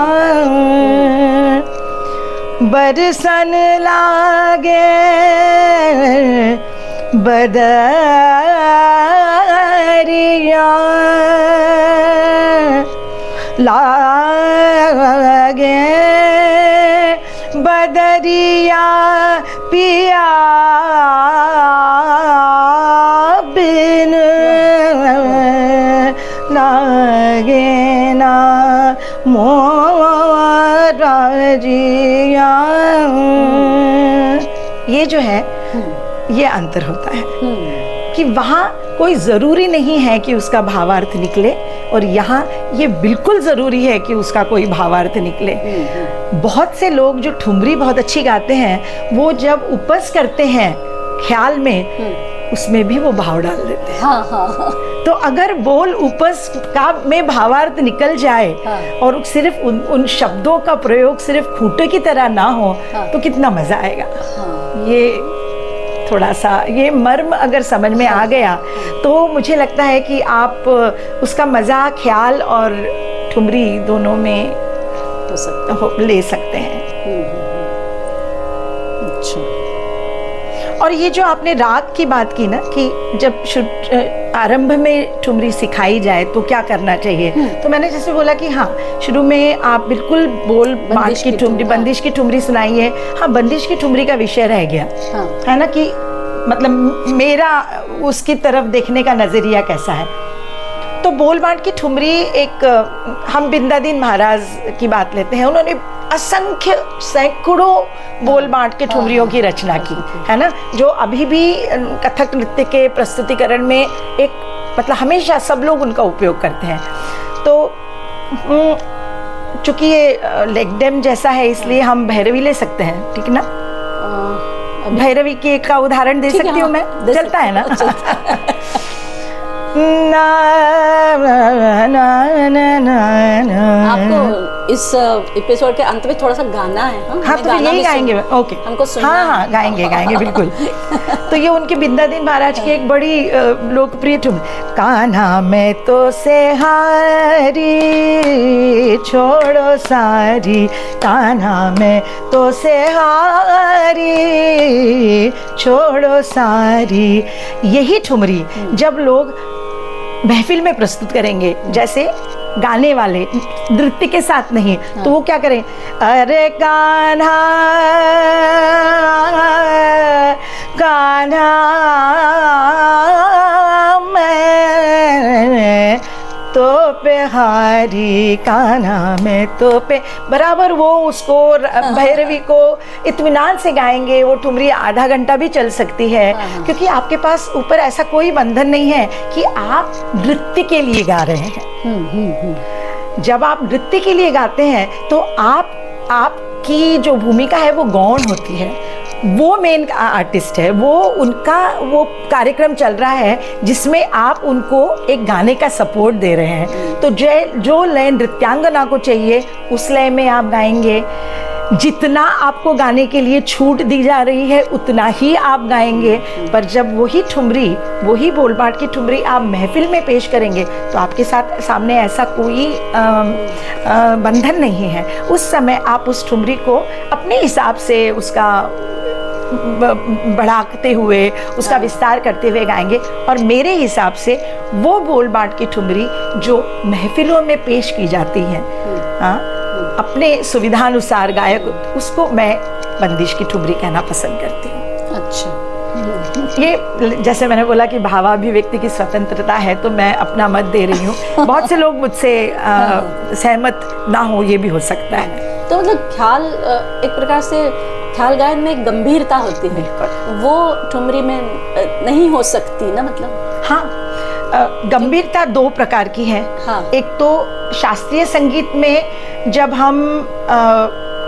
B: बरसन लागे बदरिया लागे बदरिया पिया बिन लागे ना मोरा जिया। ये जो है ये अंतर होता है कि वहाँ कोई ज़रूरी नहीं है कि उसका भावार्थ निकले, और यहाँ ये बिल्कुल ज़रूरी है कि उसका कोई भावार्थ निकले। बहुत से लोग जो ठुमरी बहुत अच्छी गाते हैं, वो जब उपस करते हैं ख्याल में, उसमें भी वो भाव डाल देते हैं।
A: हाँ।
B: तो अगर बोल उपस का में भावार्थ निकल जाए और सिर्फ उन शब्दों का प्रयोग सिर्फ खूंटे की तरह ना हो, तो कितना मज़ा आएगा। ये थोड़ा सा ये मर्म अगर समझ में आ गया तो मुझे लगता है कि आप उसका मज़ा ख्याल और ठुमरी दोनों में ले सकते हैं।
A: अच्छा।
B: और ये जो आपने राग की बात की ना कि जब आरंभ में ठुमरी सिखाई जाए तो क्या करना चाहिए, तो मैंने जैसे बोला कि हाँ, शुरू में आप बिल्कुल बोल बांध की ठुमरी, बंदिश की ठुमरी सुनाइए। हाँ, बंदिश की ठुमरी का विषय रह गया, है ना, कि मतलब मेरा उसकी तरफ देखने का नजरिया कैसा है। तो बोल बांध की ठुमरी एक, हम बिंदादीन महाराज की बात लेते हैं, उन्होंने असंख्य सैकड़ों बोल बांट के ठुमरियों की रचना की, है ना, जो अभी भी कथक नृत्य के प्रस्तुतिकरण में एक मतलब हमेशा सब लोग उनका उपयोग करते हैं। तो चूंकि ये लेगडेम जैसा है इसलिए हम भैरवी ले सकते हैं, ठीक ना। भैरवी के का उदाहरण दे सकती हूँ मैं, चलता है ना।
A: आपको इस एपिसोड के अंत में थोड़ा सा गाना है।
B: हाँ, तो यही गाएंगे। ओके,
A: हमको सुनना
B: हाँ, गाएंगे बिल्कुल। तो ये उनके बिंदादीन महाराज की एक बड़ी लोकप्रिय ठुम, कान्हा मैं तो से हारी छोड़ो सारी, कान्हा मैं तो से हारी छोड़ो सारी। यही ठुमरी जब लोग महफिल में प्रस्तुत करेंगे, जैसे गाने वाले नृत्य के साथ नहीं, तो वो क्या करें, अरे कान्हा कान्हा मैं तो पे हारी, कान्हा में तो पे, बराबर वो उसको भैरवी को इत्मीनान से गाएंगे। वो ठुमरी आधा घंटा भी चल सकती है, क्योंकि आपके पास ऊपर ऐसा कोई बंधन नहीं है कि आप नृत्य के लिए गा रहे हैं। जब आप नृत्य के लिए गाते हैं तो आपकी जो भूमिका है वो गौण होती है, वो मेन आर्टिस्ट है, वो उनका वो कार्यक्रम चल रहा है जिसमें आप उनको एक गाने का सपोर्ट दे रहे हैं। तो जो लय नृत्यांगना को चाहिए उस लय में आप गाएंगे। जितना आपको गाने के लिए छूट दी जा रही है उतना ही आप गाएंगे। पर जब वही ठुमरी, वही बोलबाट की ठुमरी आप महफिल में पेश करेंगे तो आपके सामने ऐसा कोई बंधन नहीं है। उस समय आप उस ठुमरी को अपने हिसाब से उसका बढ़ाते हुए, उसका विस्तार करते हुए गाएंगे। और मेरे हिसाब से वो बोलबाट की ठुमरी जो महफिलों में पेश की जाती है, अपने सुविधानुसार गायक, उसको मैं बंदिश की ठुमरी कहना पसंद करती हूँ।
A: अच्छा,
B: ये जैसे मैंने बोला कि भावाभिव्यक्ति की स्वतंत्रता है, तो मैं अपना मत दे रही हूँ। बहुत से लोग मुझसे सहमत ना हो, ये भी हो सकता है।
A: तो मतलब ख्याल, एक प्रकार से ख्याल गायन में गंभीरता होती है, वो ठुमरी में नहीं हो सकती ना, मतलब।
B: हाँ, गंभीरता दो प्रकार की है।
A: हाँ।
B: एक तो शास्त्रीय संगीत में जब हम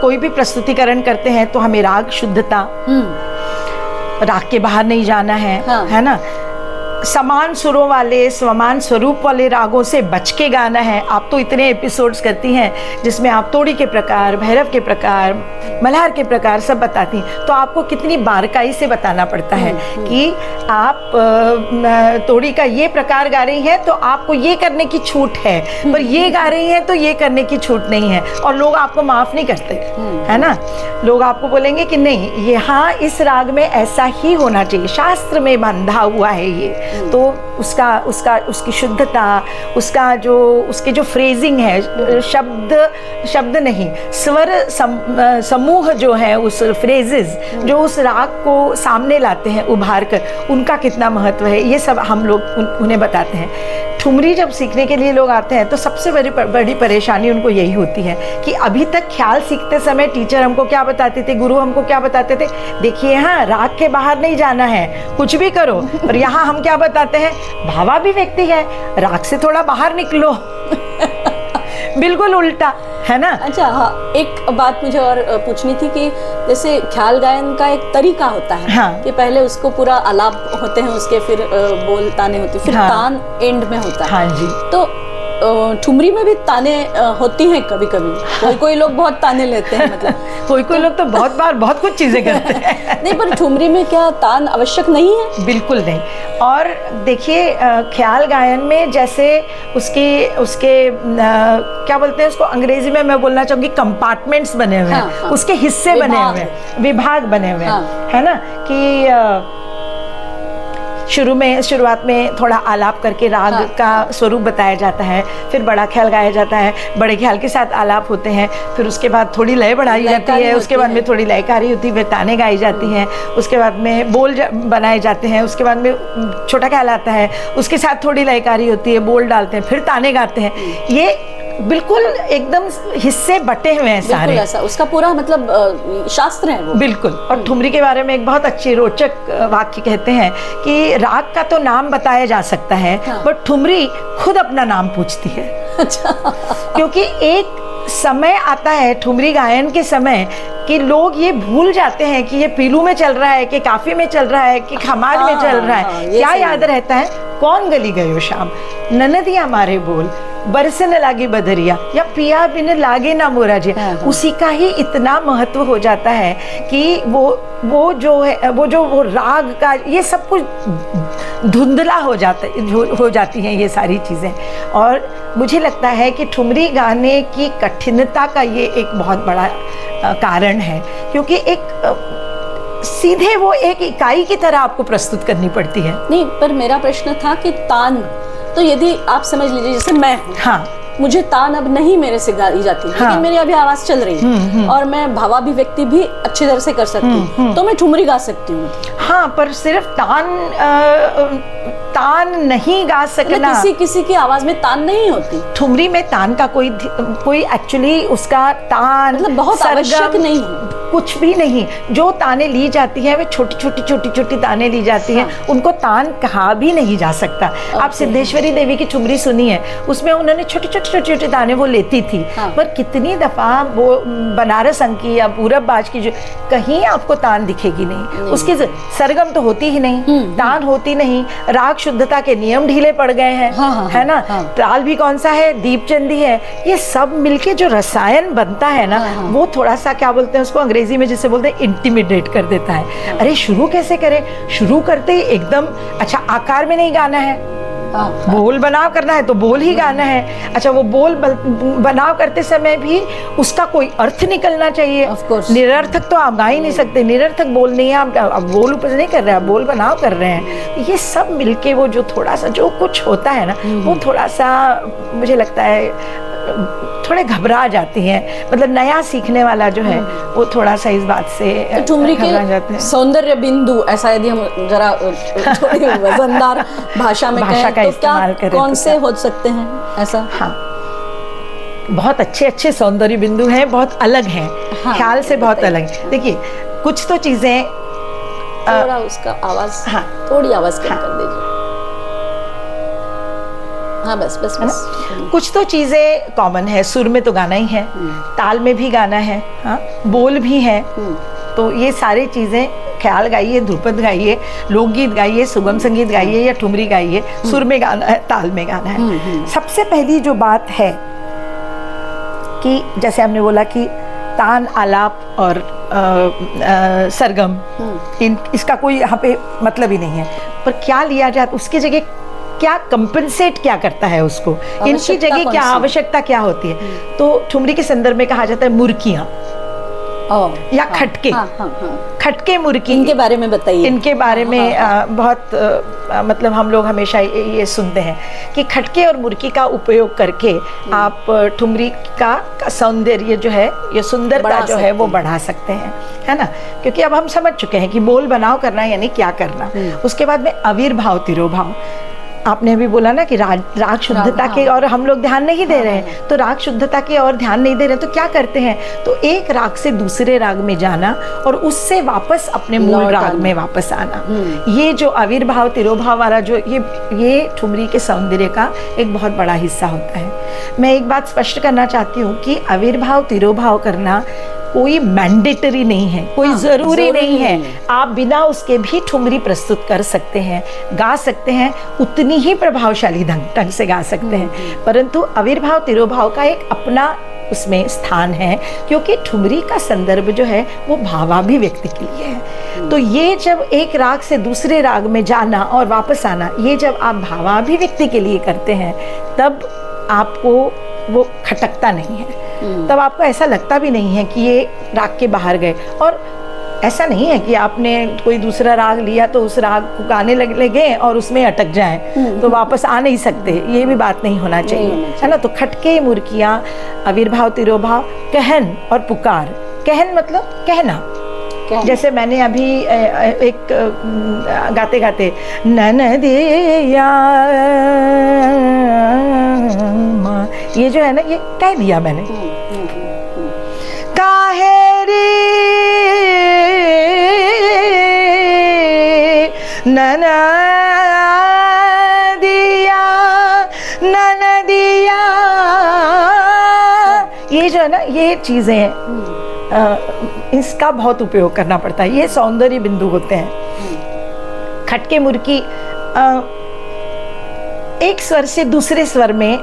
B: कोई भी प्रस्तुतिकरण करते हैं तो हमें राग शुद्धता, राग के बाहर नहीं जाना है। हाँ। है ना, समान सुरों वाले, समान स्वरूप वाले रागों से बच के गाना है। आप तो इतने एपिसोड्स करती हैं जिसमें आप तोड़ी के प्रकार, भैरव के प्रकार, मल्हार के प्रकार सब बताती हैं। तो आपको कितनी बारीकाई से बताना पड़ता है कि आप तोड़ी का ये प्रकार गा रही हैं तो आपको ये करने की छूट है, पर ये गा रही हैं तो ये करने की छूट नहीं है। और लोग आपको माफ नहीं करते, है ना। लोग आपको बोलेंगे कि नहीं, यहाँ इस राग में ऐसा ही होना चाहिए, शास्त्र में बंधा हुआ है ये। तो उसकी शुद्धता, उसके जो फ्रेजिंग है, शब्द नहीं, स्वर समूह जो है, उस फ्रेजेस जो उस राग को सामने लाते हैं उभार कर, उनका कितना महत्व है, ये सब हम लोग उन्हें बताते हैं। ठुमरी जब सीखने के लिए लोग आते हैं तो सबसे बड़ी परेशानी उनको यही होती है कि अभी तक ख्याल सीखते समय टीचर हमको क्या बताते थे, गुरु हमको क्या बताते थे, देखिए हाँ, राग के बाहर नहीं जाना है, कुछ भी करो। पर यहाँ हम क्या बताते हैं, भावाभिव्यक्ति है, राग से थोड़ा बाहर निकलो। बिल्कुल उल्टा, है ना।
A: अच्छा, हाँ, एक बात मुझे और पूछनी थी कि जैसे ख्याल गायन का एक तरीका होता है। हाँ। कि पहले उसको पूरा आलाप होते हैं, उसके फिर बोल ताने होते हैं, फिर हाँ। तान एंड में होता है।
B: हाँ जी।
A: तो ठुमरी में भी ताने होती हैं कभी कभी। कोई लोग बहुत ताने लेते हैं, मतलब
B: कोई लोग तो बहुत बार बहुत कुछ चीजें करते हैं।
A: नहीं, पर ठुमरी में क्या तान आवश्यक नहीं है?
B: बिल्कुल नहीं। और देखिए, ख्याल गायन में जैसे उसके क्या बोलते हैं उसको, अंग्रेजी में मैं बोलना चाहूंगी कंपार्टमेंट्स बने हुए हैं। हाँ, हाँ। उसके हिस्से बने हुए हैं, विभाग बने हुए हैं। हाँ। है ना, कि शुरुआत में थोड़ा आलाप करके राग हाँ, का स्वरूप बताया जाता है, फिर बड़ा ख्याल गाया जाता है, बड़े ख्याल के साथ आलाप होते हैं, फिर उसके बाद थोड़ी लय बढ़ाई जाती है, उसके बाद में थोड़ी लयकारी होती है, ताने गाई जाती हैं, उसके बाद में बोल बनाए जाते हैं, उसके बाद में छोटा ख्याल आता है, उसके साथ थोड़ी लयकारी होती है, बोल डालते हैं, फिर ताने गाते हैं। ये बिल्कुल एकदम हिस्से बटे हुए हैं सारे,
A: ऐसा उसका पूरा मतलब शास्त्र है वो।
B: बिल्कुल। और ठुमरी के बारे में एक बहुत अच्छी रोचक वाक्य कहते हैं कि राग का तो नाम बताया जा सकता है, हाँ। पर ठुमरी खुद अपना नाम पूछती है।
A: अच्छा।
B: क्योंकि एक समय आता है ठुमरी गायन के समय कि लोग ये भूल जाते हैं कि ये पीलू में चल रहा है, कि काफी में चल रहा है, कि खमार में चल रहा है। क्या याद रहता है, कौन गली गयो शाम, ननदिया मारे बोल, बरसे न लागी बदरिया, या पिया बिन लागे ना मोरा जी। उसी का ही इतना महत्व हो जाता है कि वो जो राग का ये सब कुछ धुंधला हो जाती हैं ये सारी चीज़ें। और मुझे लगता है कि ठुमरी गाने की कठिनता का ये एक बहुत बड़ा कारण है, क्योंकि एक सीधे वो एक इकाई की तरह आपको प्रस्तुत करनी पड़ती है।
A: नहीं, पर मेरा प्रश्न था कि तान, तो यदि आप समझ लीजिए जैसे मैं हूँ,
B: हाँ,
A: मुझे तान अब नहीं मेरे से गाई जाती, लेकिन मेरी अभी आवाज चल रही है और मैं भावाभिव्यक्ति भी अच्छी तरह से कर सकती हूँ, तो मैं ठुमरी गा सकती हूँ।
B: हाँ, पर सिर्फ तान नहीं गा सकना,
A: किसी किसी की आवाज में तान नहीं होती।
B: ठुमरी में तान का कोई एक्चुअली उसका तान
A: मतलब बहुत आवश्यक नहीं है,
B: कुछ भी नहीं। जो ताने ली जाती है वे छोटी ताने ली जाती हैं, उनको तान कहा भी नहीं जा सकता। आप सिद्धेश्वरी देवी की ठुमरी सुनी है, उसमें उन्होंने छोटे ताने वो लेती थी, पर कितनी दफा वो बनारस अंक की या पूरब बाज की जो कहीं आपको तान दिखेगी नहीं। उसकी सरगम तो होती ही नहीं, तान होती नहीं, राग शुद्धता के नियम ढीले पड़ गए हैं, है ना। ताल भी कौन सा है, दीपचंदी है। ये सब मिलके जो रसायन बनता है ना, वो थोड़ा सा क्या बोलते हैं उसको अंग्रेजी में जिसे बोलते हैं इंटिमिडेट कर देता है। अरे शुरू कैसे करें, शुरू करते ही एकदम अच्छा आकार में नहीं गाना है, बोल बनाव करना है तो बोल ही गाना है। अच्छा, वो बोल बनाव करते समय भी उसका कोई अर्थ निकलना चाहिए। निरर्थक तो आप गा ही नहीं सकते, निरर्थक बोल नहीं है, आप बोल उपज नहीं कर रहे हैं, आप बोल बनाव कर रहे हैं। ये सब मिलके वो जो थोड़ा सा जो कुछ होता है ना, वो थोड़ा सा मुझे लगता है थोड़े घबरा जाती हैं। मतलब नया सीखने वाला जो है वो थोड़ा सा इस बात से
A: ठुमरी के सौंदर्य बिंदु, ऐसा यदि हम जरा थोड़ी वजनदार भाषा में कहें तो क्या कौन से हो सकते हैं ऐसा?
B: हाँ, बहुत अच्छे सौंदर्य बिंदु हैं, बहुत अलग हैं, ख्याल से बहुत अलग। देखिए, कुछ तो चीजें
A: थोड़ा उसका आवाज, थोड़ी आवाज कम कर दीजिए। हाँ, बस।
B: कुछ तो चीजें कॉमन है, सुर में तो गाना ही है, ताल में भी गाना है, हाँ, बोल भी है। तो ये सारी चीजें, ख्याल गाइए, ध्रुपद गाइए, लोकगीत गाइए, सुगम संगीत गाइए या ठुमरी गाइए, सुर में गाना है, ताल में गाना है। सबसे पहली जो बात है कि जैसे हमने बोला कि तान, आलाप और सरगम, इसका कोई यहाँ पे मतलब ही नहीं है। पर क्या लिया जाए, उसकी जगह क्या कंपनसेट क्या करता है उसको, इनकी जगह क्या आवश्यकता क्या होती है। तो ठुमरी के संदर्भ में कहा जाता है मुर्कियां या खटके। खटके, मुर्की,
A: इनके बारे में बताइए।
B: इनके बारे में बहुत मतलब हम लोग हमेशा ये सुनते हैं कि खटके और मुर्की का उपयोग करके आप ठुमरी का सौंदर्य जो है, ये सुंदरता जो है वो बढ़ा सकते हैं, है ना। क्योंकि अब हम समझ चुके हैं कि बोल बनाव करना यानी क्या करना। उसके बाद में आविर्भाव, तिरोभाव, आपने भी बोला ना कि राग शुद्धता के और हम लोग ध्यान नहीं दे रहे हैं, तो राग शुद्धता के और ध्यान नहीं दे रहे हैं, तो क्या करते हैं, तो एक राग से दूसरे राग में जाना और उससे वापस अपने मूल राग में वापस आना। ये जो आविर्भाव, तिरोभाव वाला जो ये ठुमरी के सौंदर्य का एक बहुत बड़ा हिस्सा होता है। मैं एक बात स्पष्ट करना चाहती हूँ कि आविर्भाव, तिरोभाव करना कोई मैंडेटरी नहीं है, कोई जरूरी नहीं है। आप बिना उसके भी ठुमरी प्रस्तुत कर सकते हैं, गा सकते हैं, उतनी ही प्रभावशाली ढंग से गा सकते हैं। परंतु आविर्भाव, तिरोभाव का एक अपना उसमें स्थान है, क्योंकि ठुमरी का संदर्भ जो है वो भावाभिव्यक्ति के लिए है। तो ये जब एक राग से दूसरे राग में जाना और वापस आना, ये जब आप भावाभिव्यक्ति के लिए करते हैं, तब आपको वो खटकता नहीं है, तब आपको ऐसा लगता भी नहीं है कि ये राग के बाहर गए। और ऐसा नहीं है कि आपने कोई दूसरा राग लिया तो उस राग को गाने लगे और उसमें अटक जाएं, तो वापस आ नहीं सकते, ये भी बात नहीं होना चाहिए, है ना। तो खटके, मुर्कियां, आविर्भाव, तिरोभाव, कहन और पुकार। कहन मतलब कहना, जैसे मैंने अभी एक गाते गाते ननदिया, ये जो है ना, ये कह दिया मैंने, काहेरी ननदिया, ये जो है ना, ये चीजें हैं, इसका बहुत उपयोग करना पड़ता है। ये सौंदर्य बिंदु होते हैं। खटके, मुर्की, एक स्वर से दूसरे स्वर में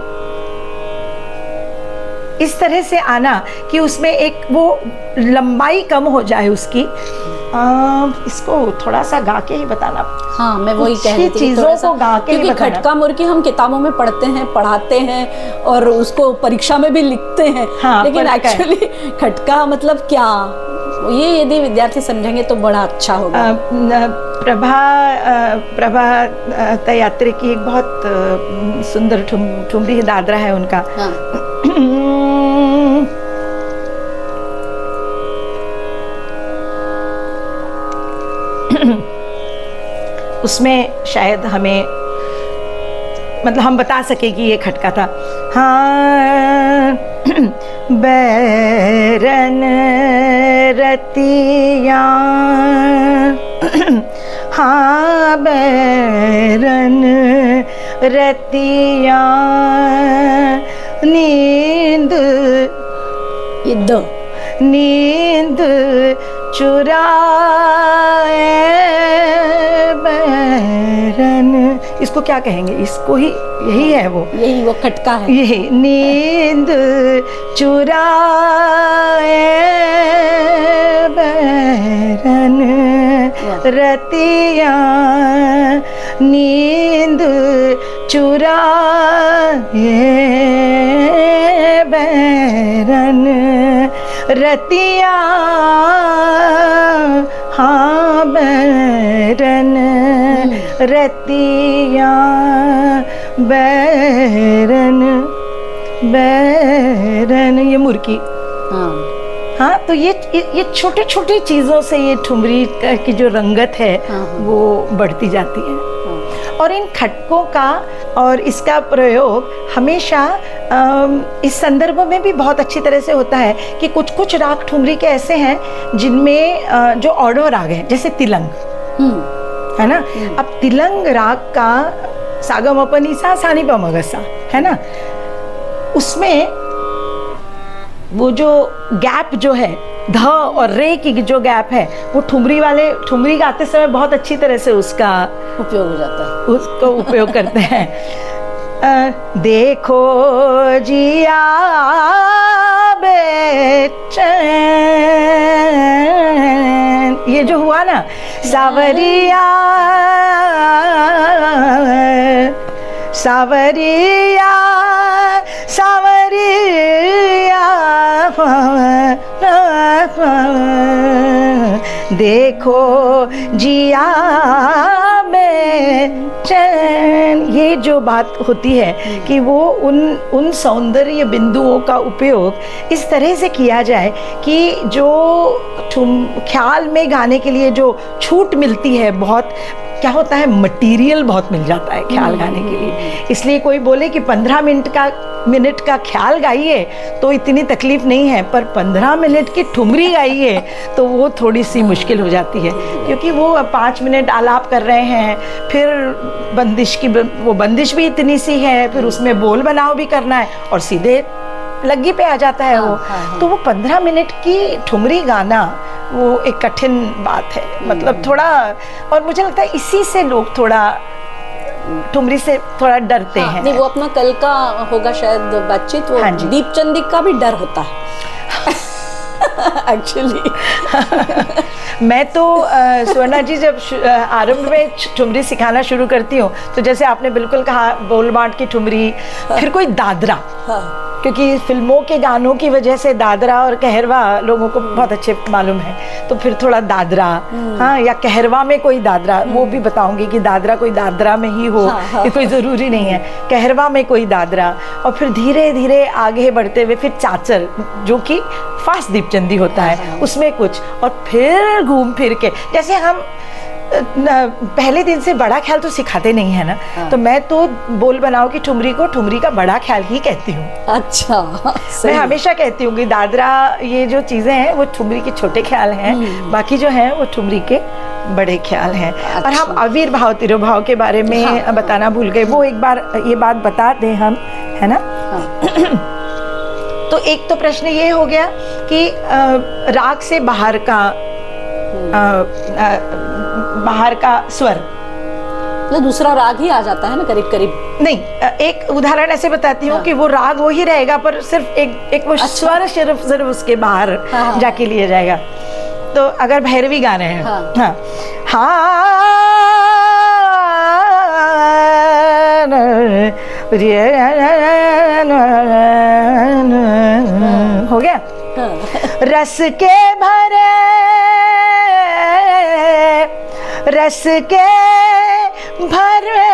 B: इस तरह से आना कि उसमें एक वो लंबाई कम हो जाए उसकी। इसको थोड़ा सा गा के ही बताना।
A: हाँ, मैं वही कह रही थी,
B: चीजों को गा के ही बताना।
A: क्योंकि खटका मुर्की हम किताबों में पढ़ते हैं, पढ़ाते हैं और उसको परीक्षा में भी लिखते हैं, लेकिन एक्चुअली खटका मतलब क्या, ये यदि विद्यार्थी समझेंगे तो बड़ा अच्छा होगा।
B: प्रभा तयात्री की एक बहुत सुंदर ठुमरी दादरा है उनका।
A: हाँ।
B: उसमें शायद हमें मतलब हम बता सके कि ये खटका था। हाँ बैरन रतिया, हाँ बैरन रतिया नींद,
A: ये द
B: नींद चुराए बैरन, इसको क्या कहेंगे, इसको ही यही है वो,
A: यही वो खटका है।
B: यही नींद चुराए बैरन रतिया, नींद चुराए बैरन रतिया, हाँ बैरन रतिया बैरन, बैरन ये मुर्की।
A: हाँ
B: हाँ, तो ये छोटे छोटे चीज़ों से ये ठुमरी की जो रंगत है वो बढ़ती जाती है। और इन खटकों का और इसका प्रयोग हमेशा इस संदर्भ में भी बहुत अच्छी तरह से होता है कि कुछ कुछ राग ठुमरी के ऐसे हैं जिनमें जो ऑडो राग है, जैसे तिलंग है ना। अब तिलंग राग का सागमपनिसा सानिपमगसा है ना, उसमें वो जो गैप जो है ध और रे की जो गैप है वो ठुमरी गाते समय बहुत अच्छी तरह से उसका
A: उपयोग हो जाता है,
B: उसको उपयोग करते हैं। देखो जिया बेचैन, ये जो हुआ ना सावरिया सावरिया सावरिया देखो जिया बेचैन, ये जो बात होती है कि वो उन सौंदर्य बिंदुओं का उपयोग इस तरह से किया जाए कि जो ख्याल में गाने के लिए जो छूट मिलती है, बहुत क्या होता है मटेरियल बहुत मिल जाता है ख्याल गाने के लिए। इसलिए कोई बोले कि 15 मिनट का ख्याल गाइए तो इतनी तकलीफ नहीं है, पर 15 मिनट की ठुमरी गाइए तो वो थोड़ी सी मुश्किल हो जाती है, क्योंकि वो 5 मिनट आलाप कर रहे हैं, फिर बंदिश की वो बंदिश भी इतनी सी है, फिर उसमें बोल बनाव भी करना है और सीधे लग्गी पे आ जाता है वो। तो वो 15 मिनट की ठुमरी गाना वो एक कठिन बात है, मतलब थोड़ा, और मुझे लगता है इसी से लोग थोड़ा ठुमरी से थोड़ा डरते हैं।
A: नहीं, वो अपना कल का होगा शायद बातचीत, वो दीपचंदी का भी डर होता है एक्चुअली।
B: मैं तो स्वर्णा जी जब आरंभ में ठुमरी सिखाना शुरू करती हूँ तो जैसे आपने बिल्कुल कहा बोल बांट की ठुमरी, फिर कोई दादरा, क्योंकि फिल्मों के गानों की वजह से दादरा और कहरवा लोगों को बहुत अच्छे मालूम है, तो फिर थोड़ा दादरा, हाँ, या कहरवा में कोई दादरा, वो भी बताऊंगी कि दादरा कोई दादरा में ही हो, ये कोई ज़रूरी नहीं है, कहरवा में कोई दादरा, और फिर धीरे धीरे आगे बढ़ते हुए फिर चाचर जो कि फास्ट दीपचंदी होता है उसमें कुछ, और फिर घूम फिर के, जैसे हम पहले दिन से बड़ा ख्याल तो सिखाते नहीं है ना, तो मैं तो बोल बनाओ की ठुमरी को ठुमरी का बड़ा ख्याल ही कहती हूँ।
A: अच्छा,
B: मैं हमेशा कहती हूँ कि दादरा ये जो चीज़ें हैं वो ठुमरी के छोटे ख्याल हैं, बाकी जो हैं वो ठुमरी के बड़े ख्याल हैं। और हम आविर्भाव तिरोभाव के बारे में बताना भूल गए, वो एक बार ये बात बता दें हम, है ना। तो एक तो प्रश्न ये हो गया कि राग से बाहर का स्वर,
A: तो दूसरा राग ही आ जाता है ना करीब करीब।
B: नहीं, एक उदाहरण ऐसे बताती हूँ कि वो राग वो ही रहेगा पर सिर्फ एक वो स्वर सिर्फ उसके बाहर जाके लिया जाएगा। तो अगर भैरवी गा रहे हैं, हो गया, रस के भरे रस के भरे,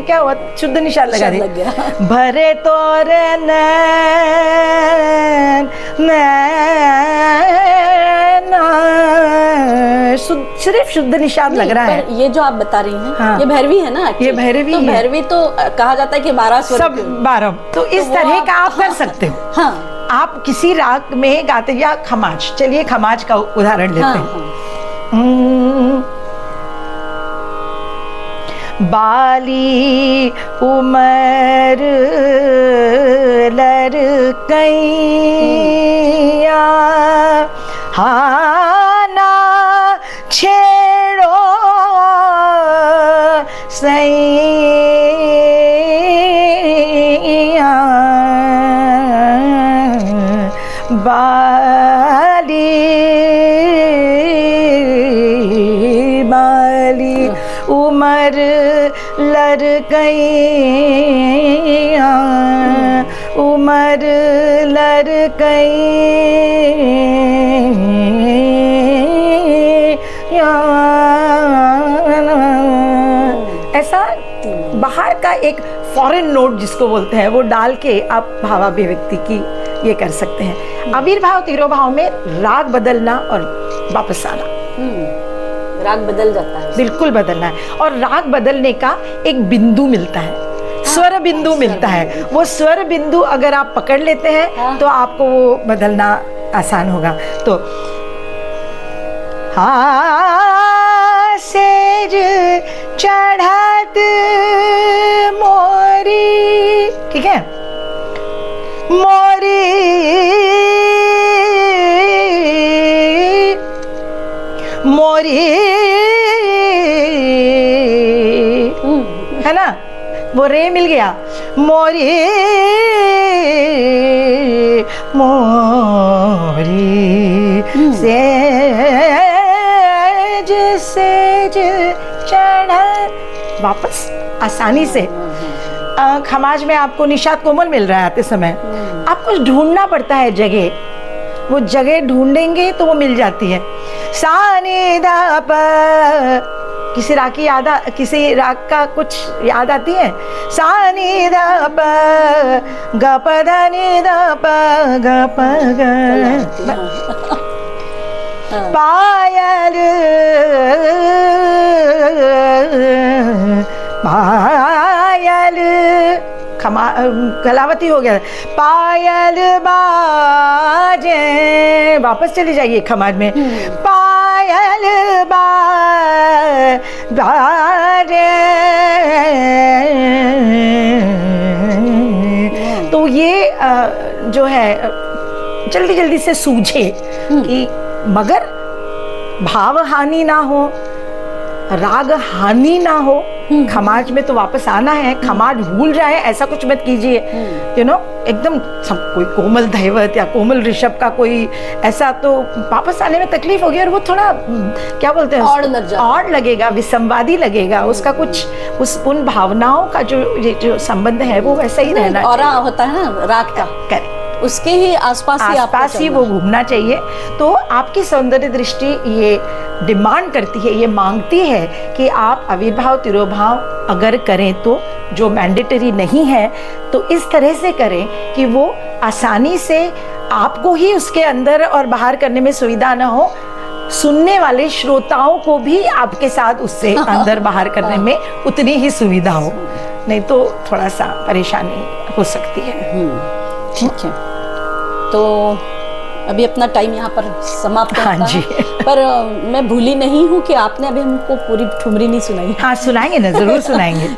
B: क्या हुआ, शुद्ध निशान लगा दी, भरे तोरे नैन सिर्फ शुद्ध निशाद लग रहा है।
A: ये जो आप बता रही हैं,
B: हाँ,
A: ये भैरवी है ना?
B: ये भैरवी
A: तो भैरवी तो कहा जाता है कि 12 स्वर,
B: सब 12, तो इस तरह का आप कर सकते हो।
A: हाँ,
B: आप किसी राग में गाते, या खमाज, चलिए खमाज का उदाहरण लेते हैं। बाली उमर लड़कैया हाना छेड़ो सैया, बाली बाली उमर लड़कैया, उमर लड़कैया, ऐसा बाहर का एक फॉरेन नोट जिसको बोलते हैं वो डाल के आप भावाभिव्यक्ति की ये कर सकते हैं। आविर्भाव तिरोभाव में राग बदलना और वापस आना,
A: राग बदल जाता है,
B: बिल्कुल बदलना है। और राग बदलने का एक बिंदु मिलता है, स्वर बिंदु मिलता है। वो स्वर बिंदु अगर आप पकड़ लेते हैं तो आपको वो बदलना आसान होगा। तो हाँ सेज चढ़त मोरी, ठीक है, मोरी मोरी है ना, वो रे मिल गया, मोरी मोरी सेज सेज चढ़ा, वापस आसानी से। खमाज में आपको निशात कोमल मिल रहा है आते समय, आपको ढूंढना पड़ता है जगह, वो जगह ढूंढेंगे तो वो मिल जाती है। सानी धा प, किसी राग की याद, किसी राग का कुछ याद आती है? सानी धा प ग प ध नि ध प ग प ग, पायल पायल, कलावती हो गया, पायल बाजे, वापस चली जाइए खमाज में, पायल बाजे। तो ये जो है जल्दी जल्दी से सूझे कि मगर भाव हानि ना हो, राग हानि ना हो। खमाज में तो वापस आना है, खमाज भूल जाए ऐसा कुछ मत कीजिए, यू नो, एकदम कोई कोमल धैवत या कोमल ऋषभ का कोई ऐसा, तो वापस आने में तकलीफ होगी और वो थोड़ा क्या बोलते हैं, और लगेगा, विसंवादी लगेगा, उसका कुछ उन भावनाओं का जो संबंध है वो वैसा ही रहना,
A: और होता है ना राग का, उसके ही आसपास
B: ही वो घूमना चाहिए। तो आपकी सौंदर्य दृष्टि ये डिमांड करती है, ये मांगती है कि आप आविर्भाव तिरोभाव अगर करें तो जो मैंडेटरी नहीं है तो इस तरह से करें कि वो आसानी से आपको ही उसके अंदर और बाहर करने में सुविधा ना हो, सुनने वाले श्रोताओं को भी आपके साथ उससे अंदर बाहर करने में उतनी ही सुविधा हो, नहीं तो थोड़ा सा परेशानी हो सकती है।
A: ठीक है, तो अभी अपना टाइम यहाँ पर समाप्त होता
B: हाँ जी।
A: है, पर मैं भूली नहीं हूँ कि आपने अभी हमको पूरी ठुमरी नहीं सुनाई।
B: हाँ सुनाएंगे ना, जरूर सुनाएंगे।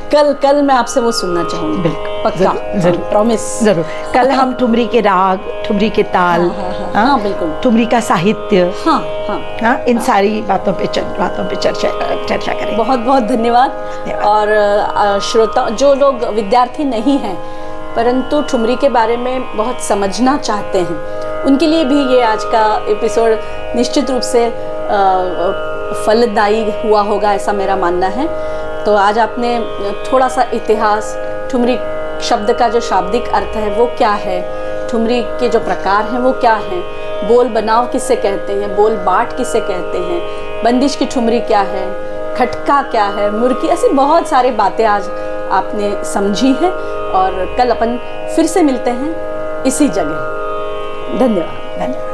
A: कल मैं आपसे वो सुनना चाहूँगी, बिल्कुल पक्का, जरूर प्रॉमिस, जरूर।
B: कल हम ठुमरी के राग, ठुमरी के ताल,
A: हाँ बिल्कुल,
B: ठुमरी का साहित्य,
A: हाँ
B: इन सारी बातों पे चर्चा करेंगे।
A: बहुत बहुत धन्यवाद। और श्रोता जो लोग विद्यार्थी नहीं हैं परंतु ठुमरी के बारे में बहुत समझना चाहते हैं, उनके लिए भी ये आज का एपिसोड निश्चित रूप से फलदायी हुआ होगा, ऐसा मेरा मानना है। तो आज आपने थोड़ा सा इतिहास, ठुमरी शब्द का जो शाब्दिक अर्थ है वो क्या है, ठुमरी के जो प्रकार हैं वो क्या हैं, बोल बनाव किसे कहते हैं, बोल बाट किसे कहते हैं, बंदिश की ठुमरी क्या है, खटका क्या है, मुर्गी, ऐसी बहुत सारी बातें आज आपने समझी हैं। और कल अपन फिर से मिलते हैं इसी जगह। धन्यवाद।
B: धन्यवाद।